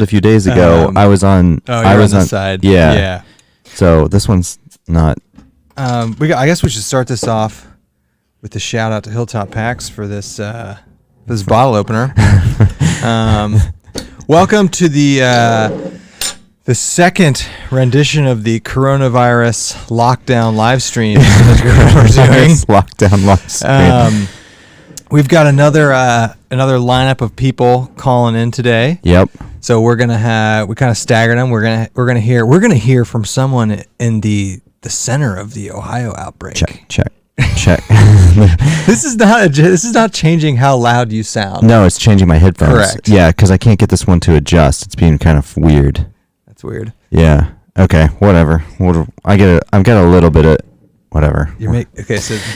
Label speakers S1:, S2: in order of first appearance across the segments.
S1: a few days ago. I was on.
S2: Oh,
S1: I
S2: you're
S1: was
S2: on the side.
S1: Yeah.
S2: Yeah.
S1: So this one's not.
S2: I guess we should start this off with the shout out to Hilltop Packs for this bottle opener. Welcome to the second rendition of the coronavirus lockdown live stream that we're doing.
S1: Lockdown live stream.
S2: We've got another lineup of people calling in today.
S1: Yep.
S2: So we kind of staggered them. We're gonna hear from someone in the center of the Ohio outbreak.
S1: Check.
S2: This is not changing how loud you sound.
S1: No, it's changing my headphones.
S2: Correct.
S1: Yeah, because I can't get this one to adjust. It's being kind of weird.
S2: That's weird.
S1: Yeah. Okay. Whatever. I've got a little bit of whatever.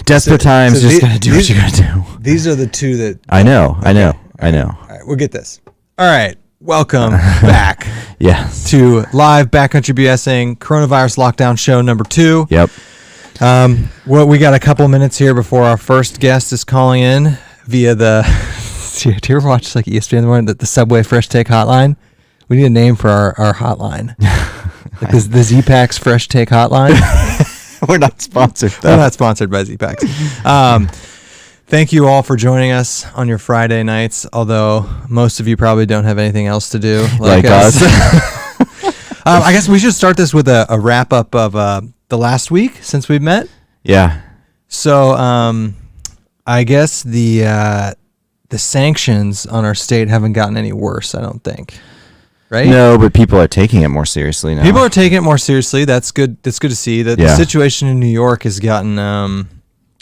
S1: Desperate times. Just gotta do what you gotta do.
S2: These are the two that
S1: I know.
S2: All right, we'll get this. All right. Welcome back.
S1: Yes.
S2: To live Backcountry BSing coronavirus lockdown show number 2.
S1: Yep.
S2: We got a couple minutes here before our first guest is calling in via the. Do you ever watch like ESPN in the morning, the Subway Fresh Take hotline? We need a name for our hotline. Like the Z-Packs Fresh Take hotline.
S1: We're not sponsored, though.
S2: We're not sponsored by Z-Packs. Thank you all for joining us on your Friday nights, although most of you probably don't have anything else to do like us. I guess we should start this with a wrap-up of the last week since we've met.
S1: Yeah.
S2: So I guess the sanctions on our state haven't gotten any worse, I don't think. Right?
S1: No, but people are taking it more seriously now.
S2: People are taking it more seriously. That's good. That's good to see. The situation in New York has gotten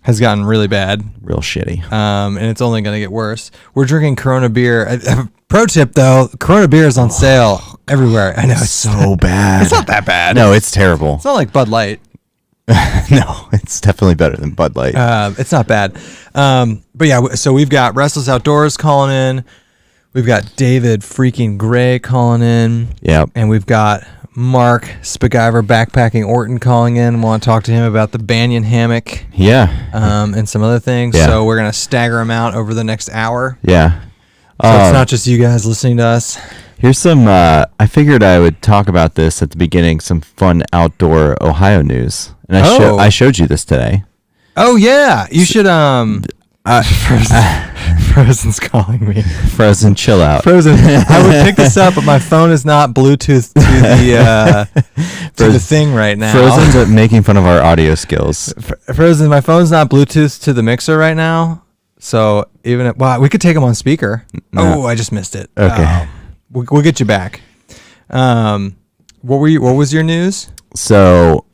S2: really bad.
S1: Real shitty.
S2: And it's only going to get worse. We're drinking Corona beer. Pro tip though, Corona beer is on sale everywhere. I know it's
S1: so bad.
S2: It's not that bad.
S1: No, it's terrible.
S2: It's not like Bud Light.
S1: No, it's definitely better than Bud Light.
S2: It's not bad. But yeah, so we've got Restless Outdoors calling in. We've got David freaking Gray calling in.
S1: Yep.
S2: And we've got Mark Spaguyver Backpacking Orton calling in. Want to talk to him about the Banyan hammock.
S1: Yeah.
S2: And some other things.
S1: Yeah.
S2: So we're going to stagger them out over the next hour.
S1: Yeah.
S2: So it's not just you guys listening to us.
S1: Here's some, I figured I would talk about this at the beginning, some fun outdoor Ohio news. And I showed you this today.
S2: Oh, yeah. You should, Frozen's calling me.
S1: Frozen, chill out.
S2: Frozen. I would pick this up, but my phone is not Bluetooth to the thing right now.
S1: Frozen's making fun of our audio skills.
S2: Frozen, my phone's not Bluetooth to the mixer right now. So we could take them on speaker. No. Oh, I just missed it.
S1: Okay.
S2: We'll get you back. What was your news?
S1: So,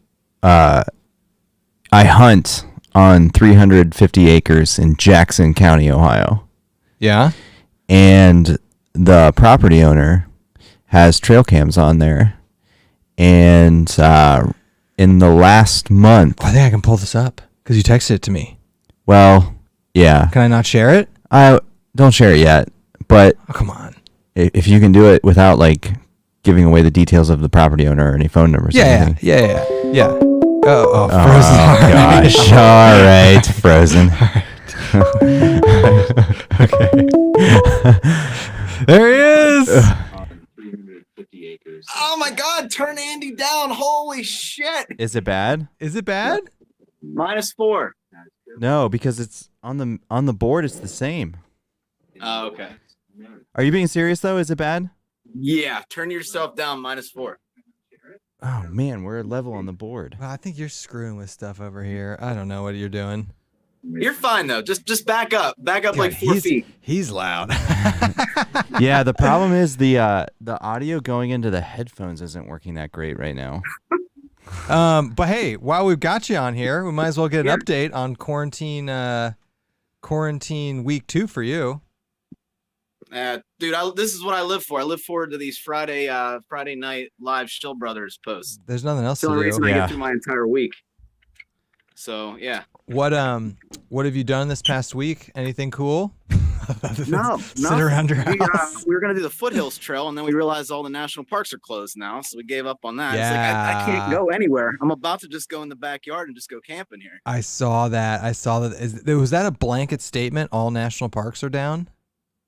S1: I hunt on 350 acres in Jackson County, Ohio.
S2: Yeah.
S1: And the property owner has trail cams on there. And in the last month...
S2: I think I can pull this up because you texted it to me.
S1: Well, yeah.
S2: Can I not share it?
S1: I don't share it yet, but...
S2: Oh, come on.
S1: If you can do it without, like, giving away the details of the property owner or any phone numbers or anything.
S2: Yeah. Oh, Frozen.
S1: Oh, gosh. All right, Frozen.
S2: Okay. There he is.
S3: 350 acres. Oh my God! Turn Andy down! Holy shit!
S1: Is it bad?
S2: Is it bad?
S3: -4.
S1: No, because it's on the board. It's the same.
S3: Oh, okay.
S1: Are you being serious though? Is it bad?
S3: Yeah. Turn yourself down. -4.
S1: Oh man, we're level on the board.
S2: Well, I think you're screwing with stuff over here. I don't know what you're doing.
S3: You're fine though. Just back up. Back up like 4 feet.
S2: He's loud.
S1: Yeah, the problem is the audio going into the headphones isn't working that great right now.
S2: But hey, while we've got you on here, we might as well get an update on quarantine week 2 for you.
S3: Dude, this is what I live for. I live forward to these Friday night live Still Brothers posts.
S2: There's nothing else
S3: It's the
S2: to
S3: only
S2: do.
S3: reason I get through my entire week. So yeah.
S2: What have you done this past week? Anything cool?
S3: No.
S2: Sit around your house.
S3: We were gonna do the Foothills Trail, and then we realized all the national parks are closed now, so we gave up on that.
S2: Yeah.
S3: It's like I can't go anywhere. I'm about to just go in the backyard and just go camping here.
S2: I saw that. Was that a blanket statement? All national parks are down?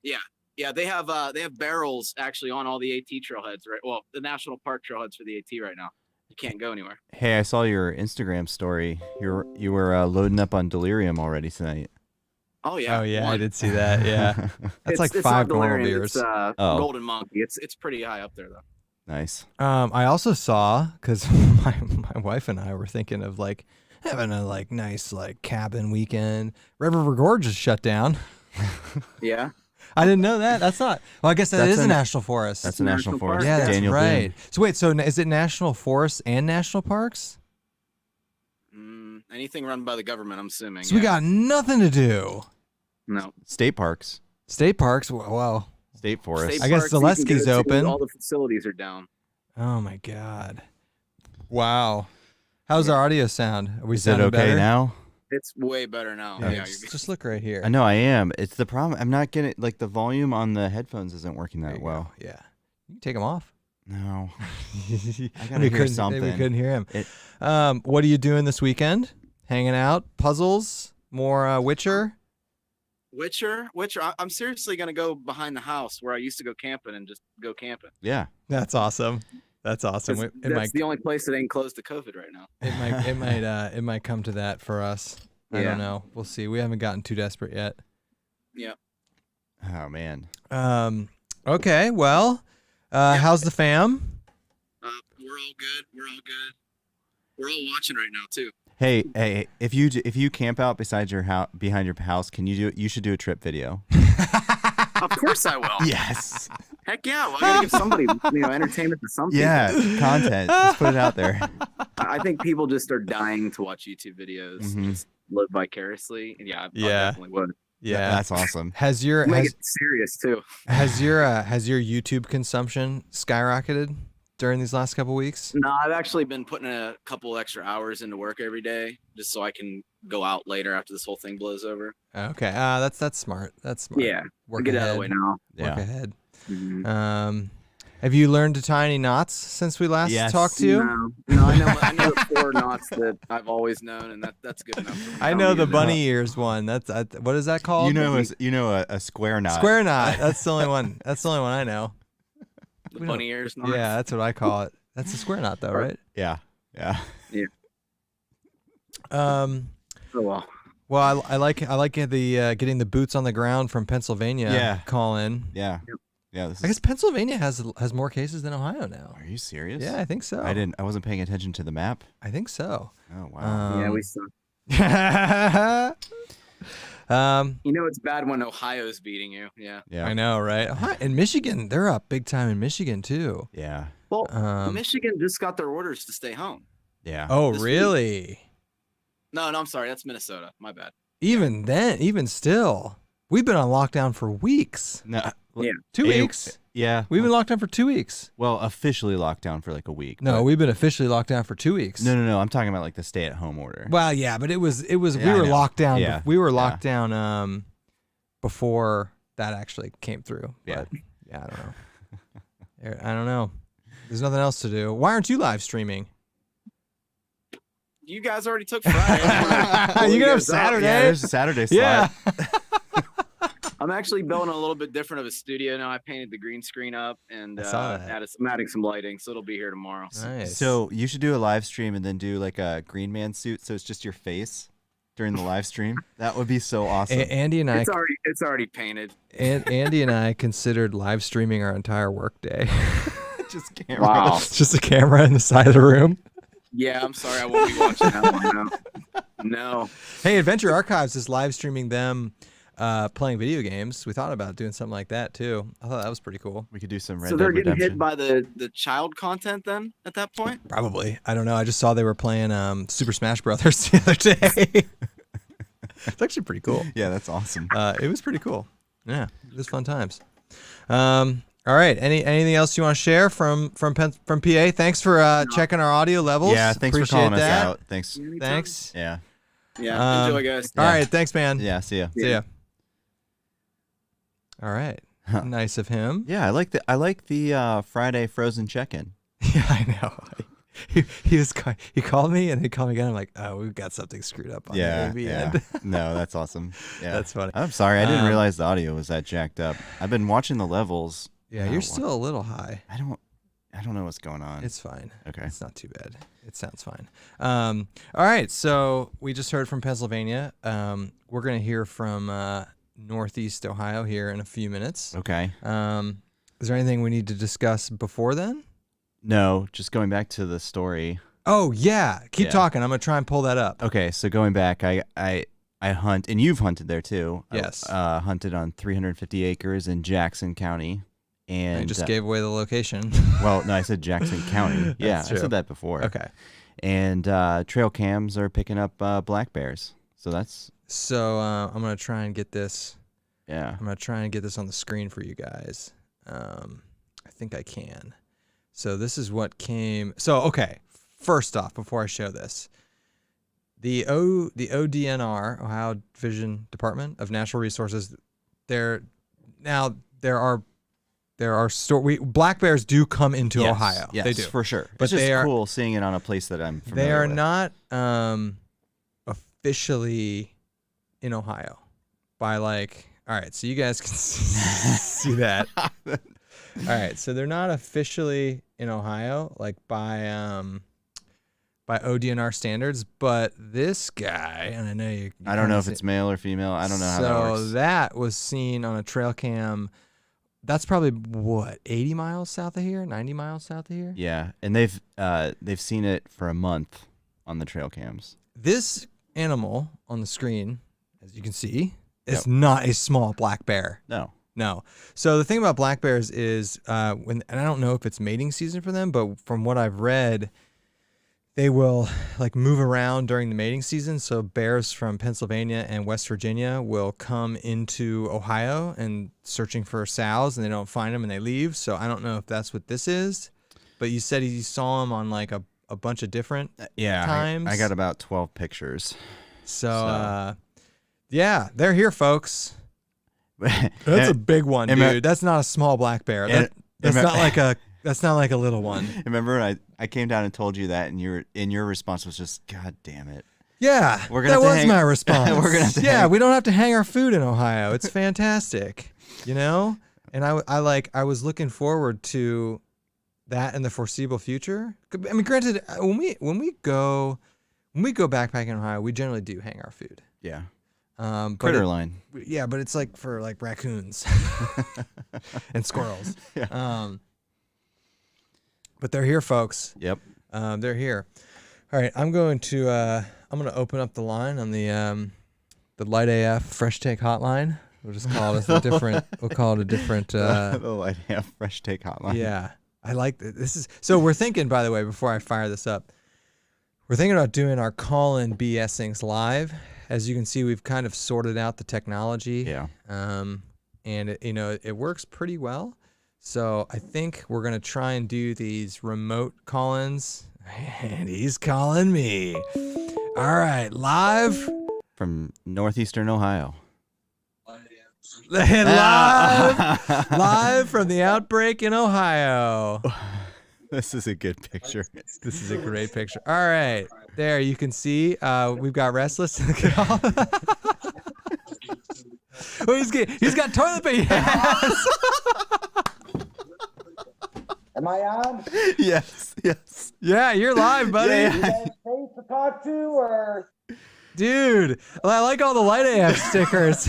S3: Yeah, Yeah, they have barrels actually on all the AT trailheads, right? Well, the national park trailheads for the AT right now. You can't go anywhere.
S1: Hey, I saw your Instagram story. You were loading up on Delirium already tonight.
S3: Oh yeah.
S2: Oh yeah, I
S3: one.
S2: did see that. Yeah, that's like
S3: it's
S2: 5
S3: not
S2: normal
S3: Delirium,
S2: beers.
S3: It's
S1: Oh.
S3: Golden Monkey. It's pretty high up there though.
S1: Nice.
S2: I also saw, because my wife and I were thinking of like having a like nice like cabin weekend. Red River Gorge is shut down.
S3: Yeah.
S2: I didn't know that. That's not. Well, I guess that
S1: That's
S2: is a
S1: a-
S2: national forest.
S1: That's a national
S3: National
S1: forest.
S3: Park.
S2: Yeah, that's
S1: Daniel
S2: right.
S1: Boone.
S2: So wait, so is it national forests and national parks?
S3: Anything run by the government, I'm assuming.
S2: So we
S3: yeah.
S2: got nothing to do.
S3: no
S1: State parks.
S2: State parks. Well,
S1: State forest.
S3: State
S2: I guess
S3: parks you can
S2: Zaleski's
S3: go to,
S2: open.
S3: All the facilities are down.
S2: oh my god. Wow. How's our audio sound? Are we
S1: Is it
S2: sounding
S1: okay
S2: better?
S1: now?
S3: It's way better now.
S2: Yeah,
S3: Yeah,
S2: just look right here.
S1: I know I am. It's the problem. I'm not getting like the volume on the headphones isn't working
S2: There
S1: that
S2: you
S1: well.
S2: go. Yeah. You can take them off.
S1: No.
S2: I
S1: gotta hear
S2: We
S1: something.
S2: couldn't hear him.
S1: It-
S2: What are you doing this weekend? Hanging out? Puzzles? More Witcher?
S3: Witcher. I'm seriously gonna go behind the house where I used to go camping and just go camping.
S1: Yeah.
S2: That's awesome. That's awesome.
S3: 'Cause
S2: It
S3: That's
S2: might
S3: the only place that ain't closed to COVID right now.
S2: it might come to that for us. I
S3: Yeah.
S2: don't know. We'll see. We haven't gotten too desperate yet.
S3: Yeah.
S1: Oh man.
S2: Okay. Well, how's the fam?
S3: We're all good. We're all good. We're all watching right now too.
S1: Hey, if you camp out beside your house, behind your house, you should do a trip video.
S3: Of course I will.
S1: Yes.
S3: Heck yeah. Well, I gotta give somebody entertainment to some people.
S1: Yeah, content. Just put it out there.
S3: I think people just are dying to watch YouTube videos.
S1: Mhm.
S3: Just live vicariously. And yeah, I
S2: Yeah.
S3: definitely would.
S2: Yeah.
S1: That's awesome.
S2: Has your
S3: Make it serious too.
S2: has your YouTube consumption skyrocketed during these last couple weeks?
S3: No, I've actually been putting a couple extra hours into work every day just so I can go out later after this whole thing blows over.
S2: Okay. That's smart. That's smart.
S3: Yeah.
S2: Work
S3: Get it
S2: ahead.
S3: out of the way now.
S2: Work
S1: Yeah.
S2: ahead.
S3: Mhm.
S2: Have you learned to tie any knots since we last
S1: Yes.
S2: talked to you?
S3: No, I know the 4 knots that I've always known, and that's good enough. For me.
S2: I
S3: don't
S2: know
S3: need
S2: the
S3: to
S2: bunny ears one. What is that called?
S1: A square knot.
S2: Square knot. That's the only one. That's the only one I know.
S3: the bunny ears. Knots.
S2: Yeah, that's what I call it. That's a square knot, though, right?
S1: Yeah. Yeah.
S3: Oh well.
S2: Well, I like the getting the boots on the ground from Pennsylvania.
S1: Yeah.
S2: call in.
S1: Yeah. Yeah. This
S2: I
S1: is,
S2: guess Pennsylvania has more cases than Ohio now.
S1: are you serious?
S2: Yeah, I think so.
S1: I wasn't paying attention to the map.
S2: I think so.
S1: Oh wow.
S3: Yeah, we suck. It's bad when Ohio's beating you. Yeah.
S1: Yeah.
S2: I know, right? In Michigan, they're up big time in Michigan too.
S1: Yeah.
S3: Well,
S2: Um,
S3: Michigan just got their orders to stay home.
S1: Yeah.
S2: Oh,
S3: This
S2: really?
S3: No, I'm sorry. That's Minnesota. My bad.
S2: Even then, even still, we've been on lockdown for weeks.
S1: No.
S3: Yeah.
S2: 2 weeks.
S1: Yeah.
S2: We've been locked down for 2 weeks.
S1: Well, officially locked down for like a week.
S2: No,
S1: but-
S2: we've been officially locked down for 2 weeks.
S1: No. I'm talking about like the stay-at-home order.
S2: Well, yeah, but it was
S1: Yeah,
S2: we
S1: I
S2: were
S1: know.
S2: locked down.
S1: Yeah,
S2: We were
S1: yeah.
S2: locked down before that actually came through.
S1: Yeah.
S2: But, yeah, I don't know. I don't know. There's nothing else to do. Why aren't you live streaming?
S3: You guys already took Friday.
S2: You can have Saturday.
S1: Yeah, there's a Saturday slot.
S2: Yeah.
S3: I'm actually building a little bit different of a studio now. I painted the green screen up and
S2: I saw that.
S3: I'm adding some lighting, so it'll be here tomorrow.
S2: Nice.
S1: So you should do a live stream and then do like a Green Man suit, so it's just your face during the live stream. That would be so awesome.
S2: Andy and I,
S3: It's already painted.
S2: Andy and I considered live streaming our entire workday.
S1: just camera.
S3: Wow.
S2: It's just a camera in the side of the room.
S3: Yeah, I'm sorry. I won't be watching that one. No.
S2: Hey, Adventure Archives is live streaming them playing video games. We thought about doing something like that too. I thought that was pretty cool.
S1: We could do some Red
S3: So
S1: Dead
S3: they're getting
S1: Redemption.
S3: hit by the child content then at that point?
S2: Probably. I don't know. I just saw they were playing Super Smash Brothers the other day. It's actually pretty cool.
S1: Yeah, that's awesome.
S2: It was pretty cool. Yeah, it was fun times. All right. Anything else you want to share from PA? Thanks for checking our audio levels.
S1: Yeah, thanks
S2: Appreciate
S1: for calling
S2: that.
S1: us out. Thanks.
S2: Thanks.
S1: Yeah.
S3: Yeah. Enjoy, guys.
S2: All right. Thanks, man.
S1: Yeah, see ya.
S2: See ya. All right.
S1: Huh.
S2: Nice of him.
S1: Yeah, I like the Friday frozen check-in.
S2: Yeah, I know. he called me and he called me again. I'm like, oh, we've got something screwed up on the AV end.
S1: No, that's awesome. Yeah,
S2: That's funny.
S1: I'm sorry, I didn't realize the audio was that jacked up. I've been watching the levels.
S2: Yeah, you're still a little high.
S1: I don't know what's going on.
S2: It's fine.
S1: Okay,
S2: it's not too bad. It sounds fine. All right, so we just heard from Pennsylvania. We're gonna hear from Northeast Ohio here in a few minutes.
S1: Okay.
S2: Is there anything we need to discuss before then?
S1: No, just going back to the story.
S2: Oh yeah, keep talking. I'm gonna try and pull that up.
S1: Okay, so going back, I hunt, and you've hunted there too.
S2: Yes.
S1: I hunted on 350 acres in Jackson County, and
S2: I just gave away the location.
S1: Well, no, I said Jackson County. Yeah, I
S2: true.
S1: said that before.
S2: Okay.
S1: And trail cams are picking up black bears, so that's.
S2: So I'm gonna try and get this.
S1: Yeah.
S2: I'm gonna try and get this on the screen for you guys. I think I can. So this is what came. So okay, first off, before I show this, the ODNR, Ohio Division Department of Natural Resources, there are black bears do come into Ohio.
S1: Yes,
S2: they do
S1: for sure.
S2: But
S1: it's just cool seeing it on a place that I'm familiar
S2: They are
S1: with.
S2: not officially in Ohio by like. All right, so you guys can see that. All right, so they're not officially in Ohio, like by ODNR standards, but this guy, and I know you
S1: I don't know if it's male or female. I don't know how that works.
S2: So that was seen on a trail cam. That's probably what, 80 miles south of here, 90 miles south of here.
S1: Yeah, and they've seen it for a month on the trail cams.
S2: This animal on the screen, as you can see, is not a small black bear. No. So the thing about black bears is and I don't know if it's mating season for them, but from what I've read, they will like move around during the mating season. So bears from Pennsylvania and West Virginia will come into Ohio and searching for sows, and they don't find them and they leave. So I don't know if that's what this is, but you said you saw them on like a bunch of different times.
S1: I got about 12 pictures.
S2: So. Yeah, they're here, folks. That's a big one, dude. That's not a small black bear. That's not like a little one.
S1: Remember, I came down and told you that, and your response was just, "God damn it."
S2: Yeah, that was my response. We don't have to hang our food in Ohio. It's fantastic, you know. And I was looking forward to that in the foreseeable future. I mean, granted, when we go backpacking in Ohio, we generally do hang our food.
S1: Yeah.
S2: Critter
S1: line.
S2: Yeah, but it's like for like raccoons and squirrels.
S1: Yeah.
S2: But they're here, folks.
S1: Yep.
S2: They're here. All right, I'm going to open up the line on the Light AF Fresh Take Hotline. We'll just call it a different. We'll call it a different.
S1: The Light AF Fresh Take Hotline.
S2: Yeah, I like this. So we're thinking, by the way, before I fire this up, we're thinking about doing our call-in BSings live. As you can see, we've kind of sorted out the technology.
S1: Yeah.
S2: And it works pretty well. So I think we're gonna try and do these remote call-ins. And he's calling me. All right, live
S1: from northeastern Ohio.
S2: live from the outbreak in Ohio.
S1: This is a good picture.
S2: This is a great picture. All right. There, you can see we've got Restless. Oh, he's got toilet paper. Yes.
S4: Am I on?
S1: Yes.
S2: Yeah, you're live, buddy.
S4: You guys safe to talk to, or?
S2: Dude, I like all the Light AF stickers.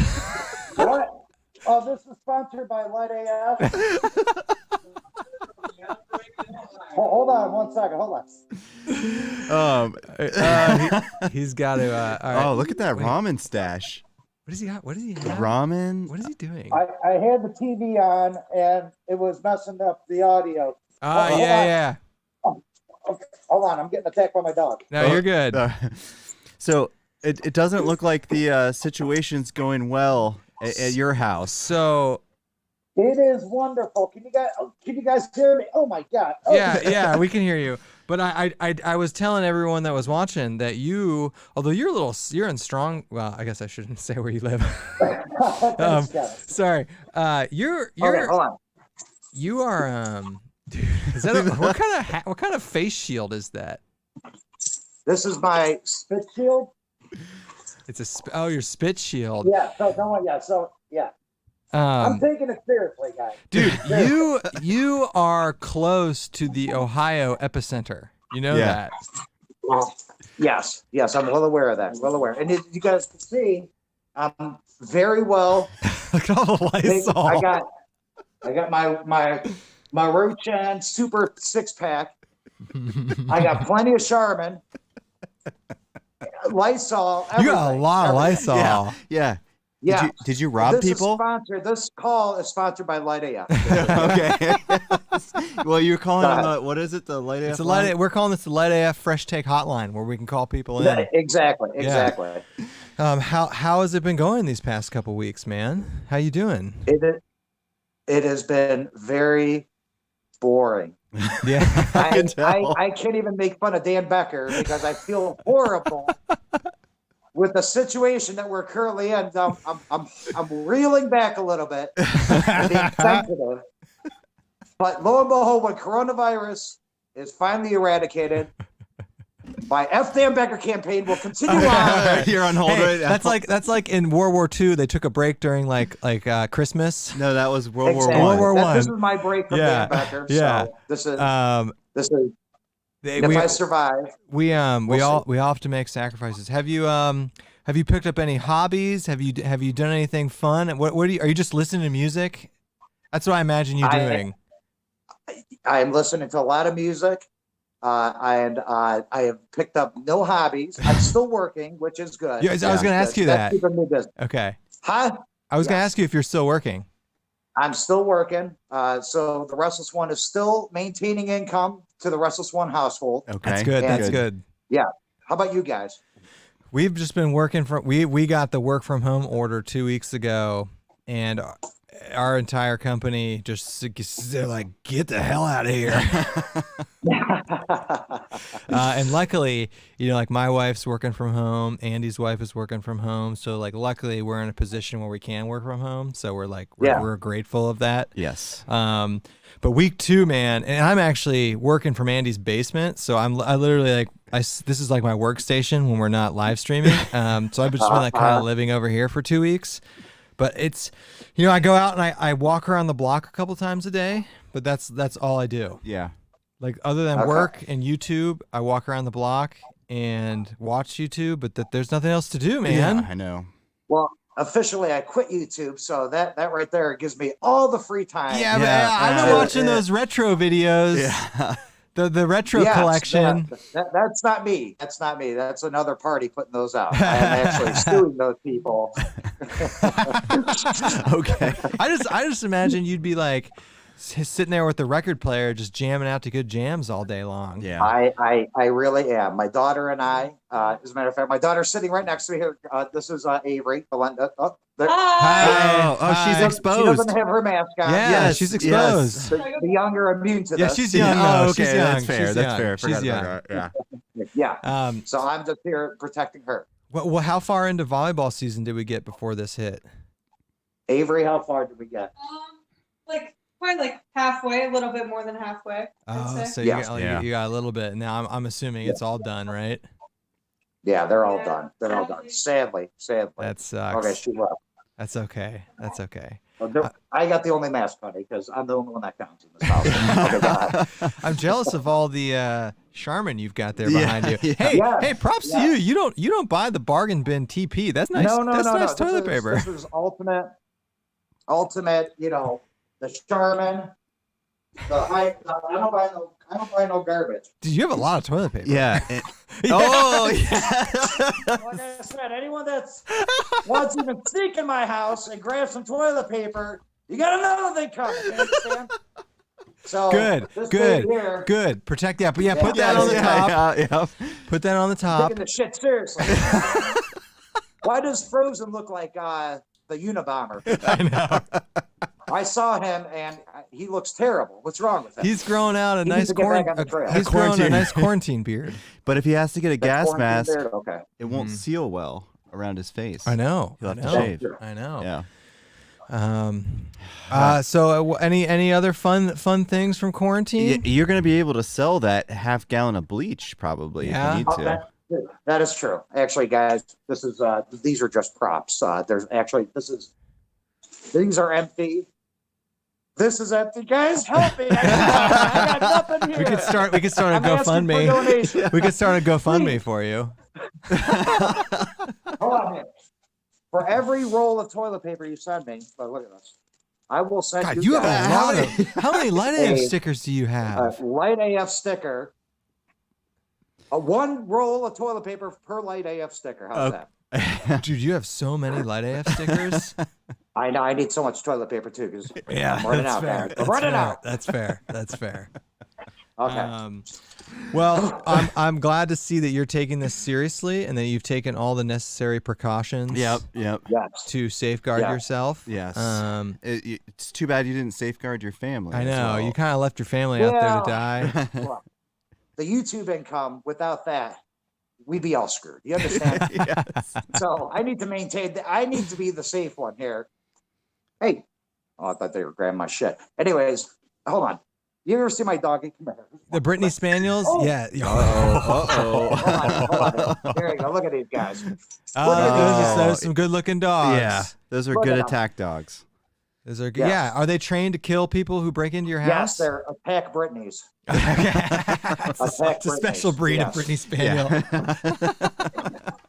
S4: What? Oh, this is sponsored by Light AF. Hold on one second. Hold
S2: on. He's got to. All right.
S1: Oh, look at that ramen stash.
S2: What does he got? What does he have?
S1: Ramen.
S2: What is he doing?
S4: I had the TV on and it was messing up the audio.
S2: Yeah.
S4: Oh, okay. Hold on, I'm getting attacked by my dog.
S2: No, you're good.
S1: So it doesn't look like the situation's going well at your house.
S2: So
S4: it is wonderful. Can you guys hear me? Oh my God. Oh.
S2: Yeah, we can hear you. But I was telling everyone that was watching that you, although you're in strong. Well, I guess I shouldn't say where you live.
S4: Thanks,
S2: sorry. You're
S4: okay, hold on.
S2: You are Is that what kind of face shield is that?
S4: This is my spit shield.
S2: It's your spit shield.
S4: Yeah. So I'm taking it seriously, guys.
S2: Dude, you are close to the Ohio epicenter. You know that.
S4: Well, yes, I'm well aware of that. Well aware, and you guys can see, I'm very well.
S2: Look at all the Lysol.
S4: I got my Rochan Super 6-pack. I got plenty of Charmin, Lysol. Everything.
S2: You got a lot of Lysol.
S1: Yeah.
S4: Yeah.
S1: Did you rob people?
S4: This call is sponsored by Light AF.
S1: Okay. Well, you're calling on what is it? The Light AF?
S2: It's a Light. We're calling this the Light AF Fresh Take Hotline, where we can call people in.
S4: Exactly.
S2: How has it been going these past couple weeks, man? How you doing?
S4: It has been very boring.
S2: Yeah,
S4: I can't even make fun of Dan Becker because I feel horrible with the situation that we're currently in. I'm reeling back a little bit, being sensitive. But lo and behold, when coronavirus is finally eradicated, my F. Dan Becker campaign will continue on.
S1: You're on hold right now.
S2: That's like in World War II. They took a break during like Christmas.
S1: No, that was World War
S2: World War
S1: One.
S2: One.
S4: This is my break from Dan Becker.
S2: Yeah.
S4: So this is. If I survive,
S2: we all have to make sacrifices. Have you picked up any hobbies? Have you done anything fun? What are you just listening to music? That's what I imagine you doing.
S4: I'm listening to a lot of music. And I have picked up no hobbies. I'm still working, which is good.
S2: Yeah, I was going to ask you that.
S4: That's keeping me busy.
S2: Okay.
S4: Huh?
S2: I was going to ask you if you're still working.
S4: I'm still working. So the Restless One is still maintaining income to the Restless One household.
S1: Okay.
S2: That's good. That's good.
S4: Yeah. How about you guys?
S2: We've just been working we got the work from home order 2 weeks ago, and our entire company they're like, get the hell out of here. And luckily, like my wife's working from home, Andy's wife is working from home, so like luckily we're in a position where we can work from home, so we're grateful of that.
S1: Yes.
S2: But week 2, man, and I'm actually working from Andy's basement, so I literally this is like my workstation when we're not live streaming. So I've just been like kind of living over here for 2 weeks. But it's, I go out and I walk around the block a couple times a day, but that's all I do.
S1: Yeah.
S2: Like other than work and YouTube, I walk around the block and watch YouTube, but there's nothing else to do, man.
S1: Yeah, I know.
S4: Well, officially I quit YouTube, so that right there gives me all the free time.
S2: Yeah, man, I've been watching those retro videos. Yeah. The retro collection.
S4: That's not me. That's another party putting those out. I am actually suing those people.
S1: Okay.
S2: I just imagine you'd be like sitting there with the record player, just jamming out to good jams all day long.
S1: Yeah.
S4: I really am. My daughter and I, as a matter of fact, my daughter's sitting right next to me here. This is Avery.
S1: Hi. She's exposed.
S4: She doesn't have her mask on.
S2: Yeah, she's exposed.
S4: The young are immune to this.
S2: Yeah, she's young.
S1: Oh, okay.
S2: She's young.
S1: That's fair.
S2: That's fair.
S1: She's
S2: young.
S4: Yeah. So I'm just here protecting her.
S2: Well, how far into volleyball season did we get before this hit?
S4: Avery, how far did we get?
S5: Probably halfway, a little bit more than halfway.
S2: Oh, so you got a little bit. Now I'm assuming it's all done, right?
S4: Yeah, they're all done. They're all done. Sadly.
S2: That sucks.
S4: Okay, she left.
S2: That's okay.
S4: I got the only mask, buddy, because I'm the only one that counts in this house.
S2: I'm jealous of all the Charmin you've got there behind you.
S1: Yeah.
S2: Hey, props to you. You don't buy the bargain bin TP. That's nice.
S4: No.
S2: That's nice toilet paper.
S4: This is ultimate. The Charmin. I don't buy no garbage.
S2: Dude, you have a lot of toilet paper.
S1: Yeah. Oh, yeah.
S4: Like I said, anyone that wants to even sneak in my house and grab some toilet paper, you got another thing coming. You understand? So good. Protect that. But put that on the top.
S1: Yeah.
S2: Put that on the top.
S4: Taking the shit seriously. Why does Frozen look like the Unabomber?
S2: I know.
S4: I saw him and he looks terrible. What's wrong with him?
S2: He's growing out a nice quarantine beard.
S1: But if he has to get a gas mask,
S4: it
S1: won't seal well around his face.
S2: I know.
S1: He'll have to shave.
S2: I know.
S1: Yeah.
S2: So any other fun things from quarantine?
S1: You're going to be able to sell that half gallon of bleach probably if you need to.
S4: That is true. Actually, guys, this is these are just props. There's actually these are empty. This is empty, guys. Help me! I got nothing here.
S2: We could start a GoFundMe. We could start a GoFundMe for you.
S4: Hold on here. For every roll of toilet paper you send me, but look at this. I will send
S2: God,
S4: you.
S2: You have
S4: guys
S2: a lot of. How many Light AF stickers do you have?
S4: Light AF sticker. One roll of toilet paper per Light AF sticker. How's that?
S2: Dude, you have so many Light AF stickers.
S4: I know. I need so much toilet paper too because
S2: Yeah,
S4: I'm running out.
S2: fair.
S4: I'm running out.
S2: That's fair. That's fair.
S4: Okay.
S2: Well, I'm glad to see that you're taking this seriously and that you've taken all the necessary precautions.
S1: Yep.
S4: Yes.
S2: To safeguard yourself.
S1: Yes. It's too bad you didn't safeguard your family.
S2: I know.
S1: as well.
S2: You kind of left your family out there to die.
S4: Well, the YouTube income, without that, we'd be all screwed. You understand?
S1: Yes.
S4: So I need to maintain that. I need to be the safe one here. Hey. Oh, I thought they were grabbing my shit. Anyways, hold on. You ever see my doggy? Come here.
S2: The Brittany Spaniels?
S4: Oh.
S2: Yeah.
S1: Uh-oh.
S4: Hold on. Here you go. Look at these guys.
S2: Those are some good looking dogs.
S1: Yeah, those are
S4: Look
S1: good
S4: at 'em.
S1: attack dogs.
S2: Those are good.
S4: Yes.
S2: Yeah. Are they trained to kill people who break into your
S4: Yes,
S2: house?
S4: they're attack Britneys.
S2: It's a special breed of
S4: Yes.
S2: Brittany Spaniel.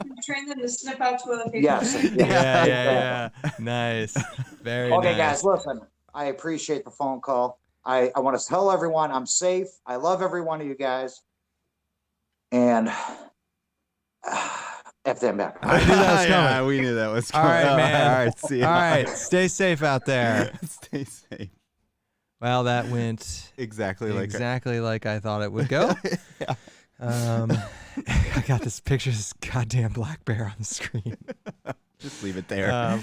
S5: You train them to sniff out toilet paper.
S4: Yes.
S2: Yeah. Nice. Very nice.
S4: Okay, guys, listen. I appreciate the phone call. I want to tell everyone I'm safe. I love every one of you guys. And F them back.
S2: I knew that was coming.
S1: Yeah, we knew that was
S2: All
S1: coming.
S2: right, man.
S1: All right, see ya.
S2: All right. Stay safe out there.
S1: Stay safe.
S2: Well, that went
S1: Exactly
S2: like I thought it would go.
S1: Yeah.
S2: I got this picture of this goddamn black bear on the screen.
S1: Just leave it there.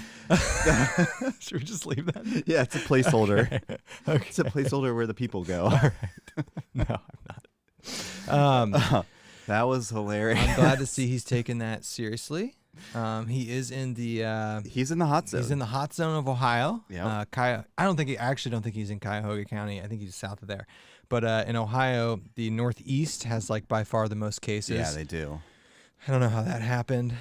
S2: Should we just leave that?
S1: Yeah, it's a placeholder.
S2: Okay.
S1: It's a placeholder where the people go.
S2: All right. No, I'm not.
S1: That was hilarious.
S2: I'm glad to see he's taken that seriously. He is in the
S1: He's in the hot zone.
S2: he's in the hot zone of Ohio.
S1: Yep.
S2: I actually don't think he's in Cuyahoga County. I think he's south of there. But in Ohio, the Northeast has like by far the most cases.
S1: Yeah, they do.
S2: I don't know how that happened.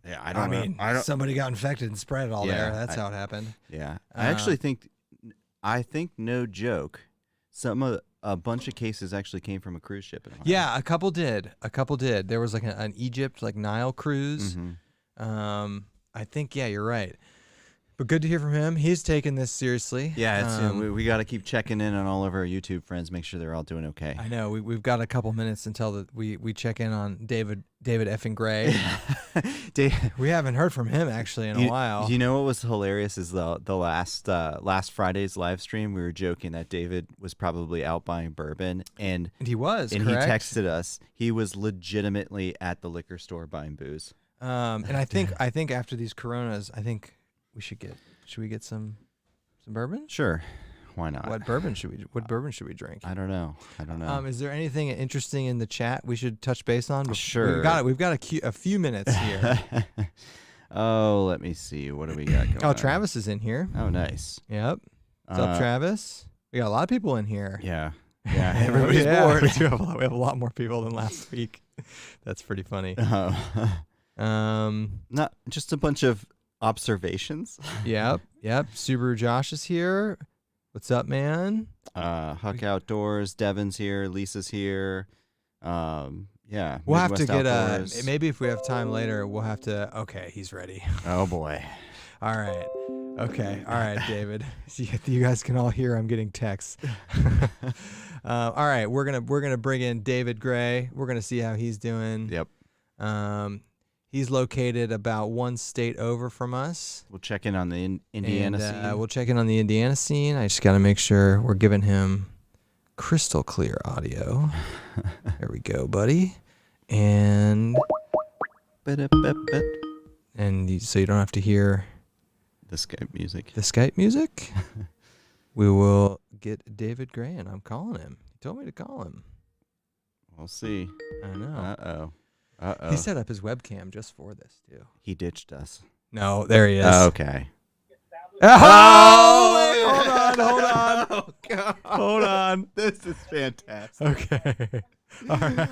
S1: Yeah,
S2: I mean, somebody got infected and spread it all there. That's how it happened.
S1: Yeah, I actually think, no joke, a bunch of cases actually came from a cruise ship in Ohio.
S2: Yeah, a couple did. There was like an Egypt, like Nile cruise.
S1: Mm-hmm.
S2: I think, yeah, you're right. But good to hear from him. He's taking this seriously.
S1: Yeah, it's, we got to keep checking in on all of our YouTube friends, make sure they're all doing okay.
S2: I know. We've got a couple minutes until we check in on David effing Gray. We haven't heard from him actually in a while.
S1: You know what was hilarious is the last Friday's live stream, we were joking that David was probably out buying bourbon, and
S2: he was,
S1: and
S2: correct?
S1: he texted us. He was legitimately at the liquor store buying booze.
S2: And I think after these Coronas, I think should we get some bourbon?
S1: Sure. Why not?
S2: What bourbon should we drink?
S1: I don't know.
S2: Is there anything interesting in the chat we should touch base on?
S1: Sure.
S2: We've got a few minutes here.
S1: Oh, let me see. What do we got going on?
S2: Travis is in here.
S1: Oh, nice.
S2: Yep. What's up, Travis? We got a lot of people in here.
S1: Yeah. Yeah. Everybody's bored.
S2: We have a lot more people than last week. That's pretty funny.
S1: Not just a bunch of observations.
S2: Yep. Subaru Josh is here. What's up, man?
S1: Huck Outdoors, Devin's here, Lisa's here. Yeah.
S2: We'll have to
S1: Midwest
S2: get
S1: Outdoors.
S2: maybe if we have time later, we'll have to. Okay, he's ready.
S1: Oh boy.
S2: All right. Okay. All right, David. You guys can all hear I'm getting texts. All right, we're gonna bring in David Gray. We're gonna see how he's doing.
S1: Yep.
S2: He's located about one state over from us.
S1: We'll check in on the Indiana scene.
S2: We'll check in on the Indiana scene. I just got to make sure we're giving him crystal clear audio. There we go, buddy. And so you don't have to hear
S1: the Skype music.
S2: The Skype music. We will get David Gray, and I'm calling him. He told me to call him.
S1: We'll see.
S2: I know.
S1: Uh-oh.
S2: He set up his webcam just for this, too.
S1: He ditched us.
S2: No, there he is.
S1: Oh, okay.
S2: Oh, hold on.
S1: Oh, God.
S2: Hold on.
S1: This is fantastic.
S2: Okay. All right.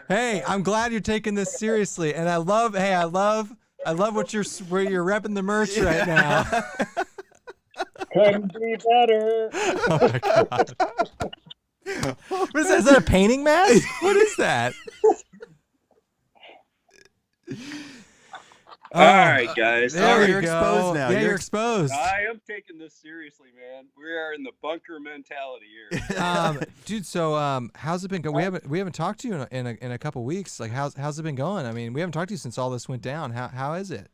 S2: Hey, I'm glad you're taking this seriously, and I love what where you're repping the merch right now.
S6: Couldn't be better.
S2: Oh my God. What is that? Is that a painting mask? What is that?
S6: All right, guys.
S2: There
S1: You're
S2: you go.
S1: exposed now.
S2: Yeah,
S1: You're
S2: you're exposed.
S6: I am taking this seriously, man. We are in the bunker mentality here.
S2: Dude. So, how's it been going? We haven't talked to you in a couple weeks. Like, how's it been going? I mean, we haven't talked to you since all this went down. How is it?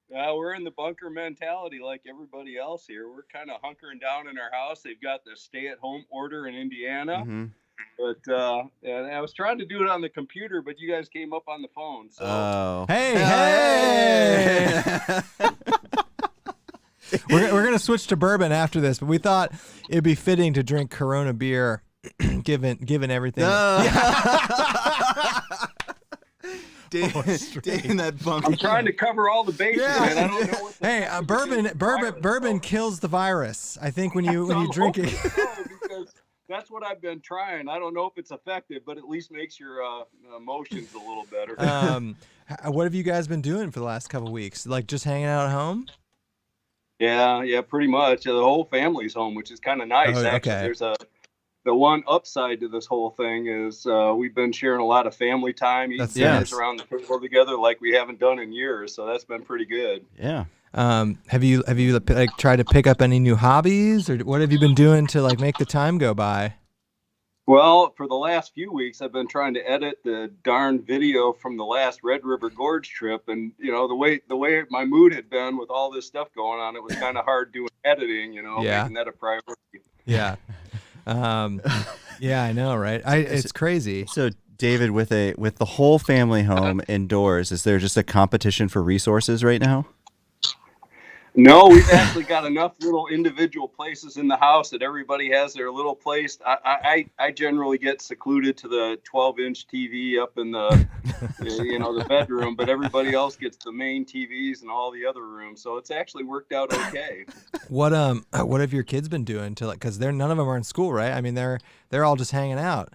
S6: We're in the bunker mentality like everybody else here. We're kind of hunkering down in our house. They've got the stay-at-home order in Indiana.
S1: Mm-hmm.
S6: But and I was trying to do it on the computer, but you guys came up on the phone. So
S1: Oh.
S2: Hey. We're gonna switch to bourbon after this, but we thought it'd be fitting to drink Corona beer, given everything.
S1: Dating that bump.
S6: I'm trying to cover all the bases, man. I don't know what
S2: Hey, bourbon kills the virus. I think when you drink it.
S6: Because that's what I've been trying. I don't know if it's effective, but at least makes your emotions a little better.
S2: What have you guys been doing for the last couple weeks? Like just hanging out at home?
S6: Yeah, pretty much. The whole family's home, which is kind of nice.
S2: Oh,
S6: Actually,
S2: okay.
S6: there's the one upside to this whole thing is we've been sharing a lot of family time, eating dinners around the table together like we haven't done in years. So that's been pretty good.
S1: Yeah.
S2: Have you like tried to pick up any new hobbies, or what have you been doing to like make the time go by?
S6: Well, for the last few weeks, I've been trying to edit the darn video from the last Red River Gorge trip, and the way my mood had been with all this stuff going on, it was kind of hard doing editing. Making that a priority.
S2: Yeah. Yeah, I know, right? It's crazy.
S1: So, David, with the whole family home indoors, is there just a competition for resources right now?
S6: No, we've actually got enough little individual places in the house that everybody has their little place. I generally get secluded to the 12-inch TV up in the the bedroom, but everybody else gets the main TVs and all the other rooms. So it's actually worked out okay.
S2: What have your kids been doing to because none of them are in school, right? I mean, they're all just hanging out.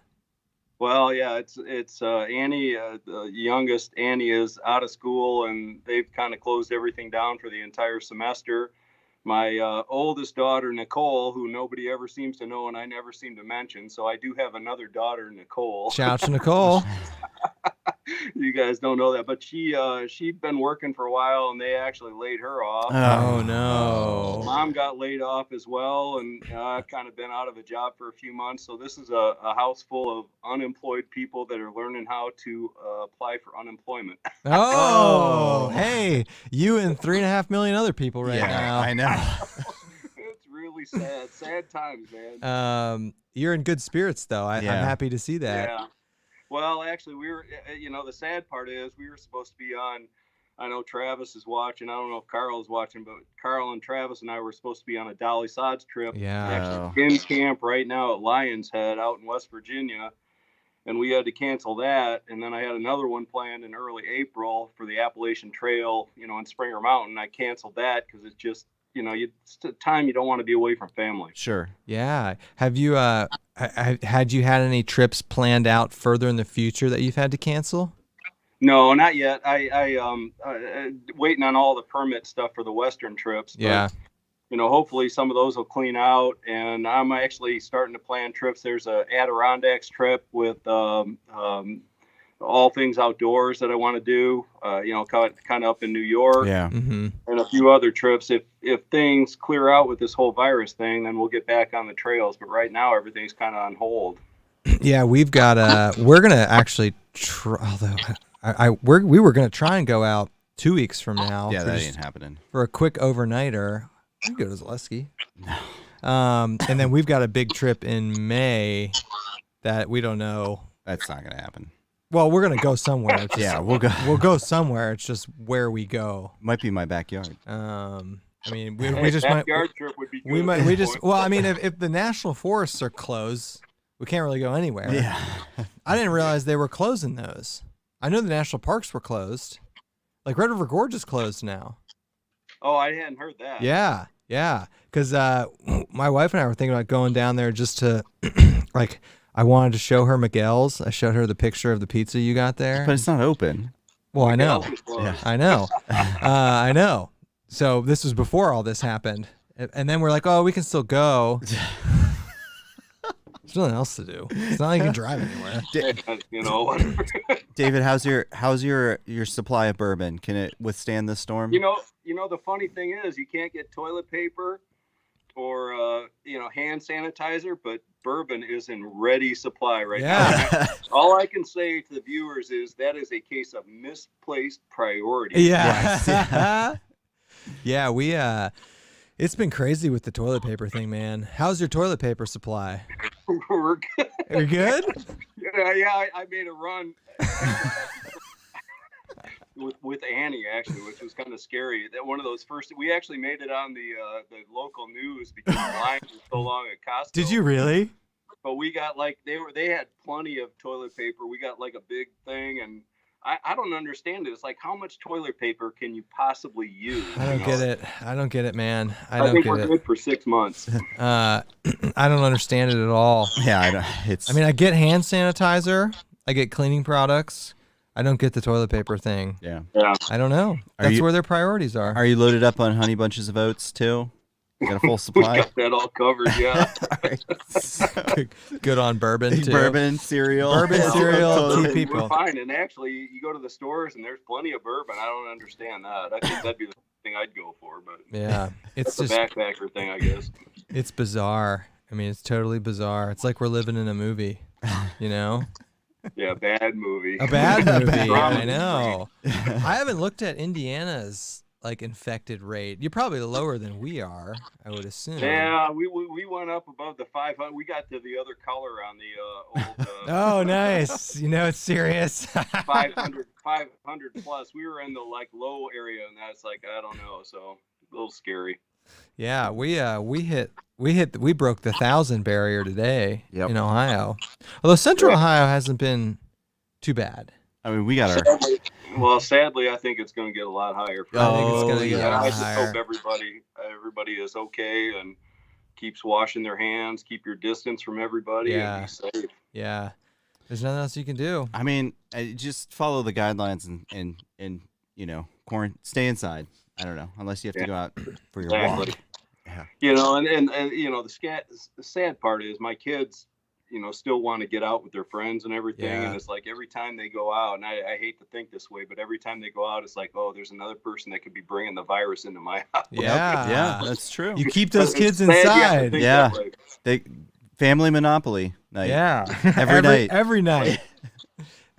S6: Well, yeah, it's Annie, the youngest. Annie is out of school, and they've kind of closed everything down for the entire semester. My oldest daughter, Nicole, who nobody ever seems to know and I never seem to mention. So I do have another daughter, Nicole.
S2: Shout out to Nicole.
S6: You guys don't know that, but she'd been working for a while, and they actually laid her off.
S2: Oh no!
S6: Mom got laid off as well, and I've kind of been out of a job for a few months. So this is a house full of unemployed people that are learning how to apply for unemployment.
S2: Oh, hey, you and 3.5 million other people now.
S1: I know.
S6: It's really sad times, man.
S2: You're in good spirits, though. I'm happy to see that.
S6: Yeah. Well, actually, we were, the sad part is we were supposed to be on, I know Travis is watching. I don't know if Carl is watching, but Carl and Travis and I were supposed to be on a Dolly Sods trip.
S2: Yeah.
S6: Actually in camp right now at Lion's Head out in West Virginia. And we had to cancel that. And then I had another one planned in early April for the Appalachian Trail, in Springer Mountain. I canceled that because it's just, it's a time you don't want to be away from family.
S1: Sure.
S2: Yeah. Have you had any trips planned out further in the future that you've had to cancel?
S6: No, not yet. I waiting on all the permit stuff for the Western trips. But,
S2: yeah.
S6: Hopefully some of those will clean out, and I'm actually starting to plan trips. There's a Adirondacks trip with all things outdoors that I want to do, kind of up in New York.
S1: Yeah.
S2: Mm-hmm.
S6: And a few other trips. If things clear out with this whole virus thing, then we'll get back on the trails. But right now, everything's kind of on hold.
S2: Yeah, we've got, we're going to actually try, although we were going to try and go out 2 weeks from now.
S1: Yeah, that ain't happening. For
S2: a quick overnighter. We can go to Zaleski. And then we've got a big trip in May that we don't know.
S1: That's not going to happen.
S2: Well, we're gonna go somewhere. It's just,
S1: yeah, we'll go.
S2: We'll go somewhere. It's just where we go.
S1: Might be my backyard.
S2: I mean, we just might.
S6: Trip would be good
S2: Well, I mean, if the national forests are closed, we can't really go anywhere.
S1: Yeah.
S2: I didn't realize they were closing those. I know the national parks were closed. Like Red River Gorge is closed now.
S6: Oh, I hadn't heard that.
S2: Yeah. Because my wife and I were thinking about going down there just to, like, I wanted to show her Miguel's. I showed her the picture of the pizza you got there.
S1: But it's not open.
S2: Well, I know.
S1: Yeah.
S2: I know. I know. So this was before all this happened. And then we're like, oh, we can still go. There's nothing else to do. It's not like you can drive anywhere.
S6: You know,
S1: David, how's your supply of bourbon? Can it withstand this storm?
S6: you know, the funny thing is you can't get toilet paper or, hand sanitizer, but bourbon is in ready supply right now. All I can say to the viewers is that is a case of misplaced priority.
S2: Yeah. Yeah, we it's been crazy with the toilet paper thing, man. How's your toilet paper supply?
S6: We're good.
S2: Are you good?
S6: Yeah, I made a run with Annie actually, which was kind of scary. That one of those first, we actually made it on the local news because the line was so long at Costco.
S2: Did you really?
S6: But we got they had plenty of toilet paper. We got like a big thing, and I don't understand it. It's like, how much toilet paper can you possibly use?
S2: I don't get it, man. I
S6: think
S2: don't
S6: we're
S2: get it.
S6: good for 6 months.
S2: I don't understand it at all.
S1: Yeah, I know.
S2: I mean, I get hand sanitizer. I get cleaning products. I don't get the toilet paper thing.
S1: Yeah.
S2: I don't know. That's where their priorities are.
S1: Are you loaded up on Honey Bunches of Oats too? You got a full
S6: We
S1: supply?
S6: got that all covered, yeah.
S2: Good on bourbon, too.
S1: Bourbon, cereal.
S2: Bourbon, cereal,
S1: Totally.
S2: tea people.
S6: We're fine. And actually, you go to the stores and there's plenty of bourbon. I don't understand that. I think that'd be the thing I'd go for. But
S2: Yeah. It's
S6: that's
S2: just,
S6: a backpacker thing, I guess.
S2: it's bizarre. I mean, it's totally bizarre. It's like we're living in a movie, you know?
S6: Yeah, bad movie.
S2: A bad movie.
S6: Drama
S2: I know. I haven't looked at Indiana's like infected rate. You're probably lower than we are, I would assume.
S6: Yeah, we went up above the 500. We got to the other color on the old.
S2: Oh, nice. You know it's serious.
S6: 500 plus. We were in the low area, and that's I don't know. So a little scary.
S2: Yeah, we broke the 1,000 barrier today in Ohio. Although Central Ohio hasn't been too bad.
S1: I mean, we got our.
S6: Well, sadly, I think it's going to get a lot higher.
S2: I think it's going to get a lot
S6: I just
S2: higher.
S6: hope everybody is okay and keeps washing their hands. Keep your distance from everybody.
S2: Yeah.
S6: And be safe.
S2: Yeah, there's nothing else you can do.
S1: I mean, just follow the guidelines and stay inside. I don't know, unless you have to go out for your walk.
S6: Yeah. And the sad part is my kids, still want to get out with their friends and everything.
S2: Yeah.
S6: And it's like every time they go out, and I hate to think this way, but every time they go out, it's like, oh, there's another person that could be bringing the virus into my house.
S2: Yeah,
S1: that's true.
S2: You keep those kids
S6: It's sad you have to
S2: inside.
S6: think
S1: Yeah.
S6: that way.
S1: They family monopoly night.
S2: Yeah,
S1: Every night.
S2: Every night.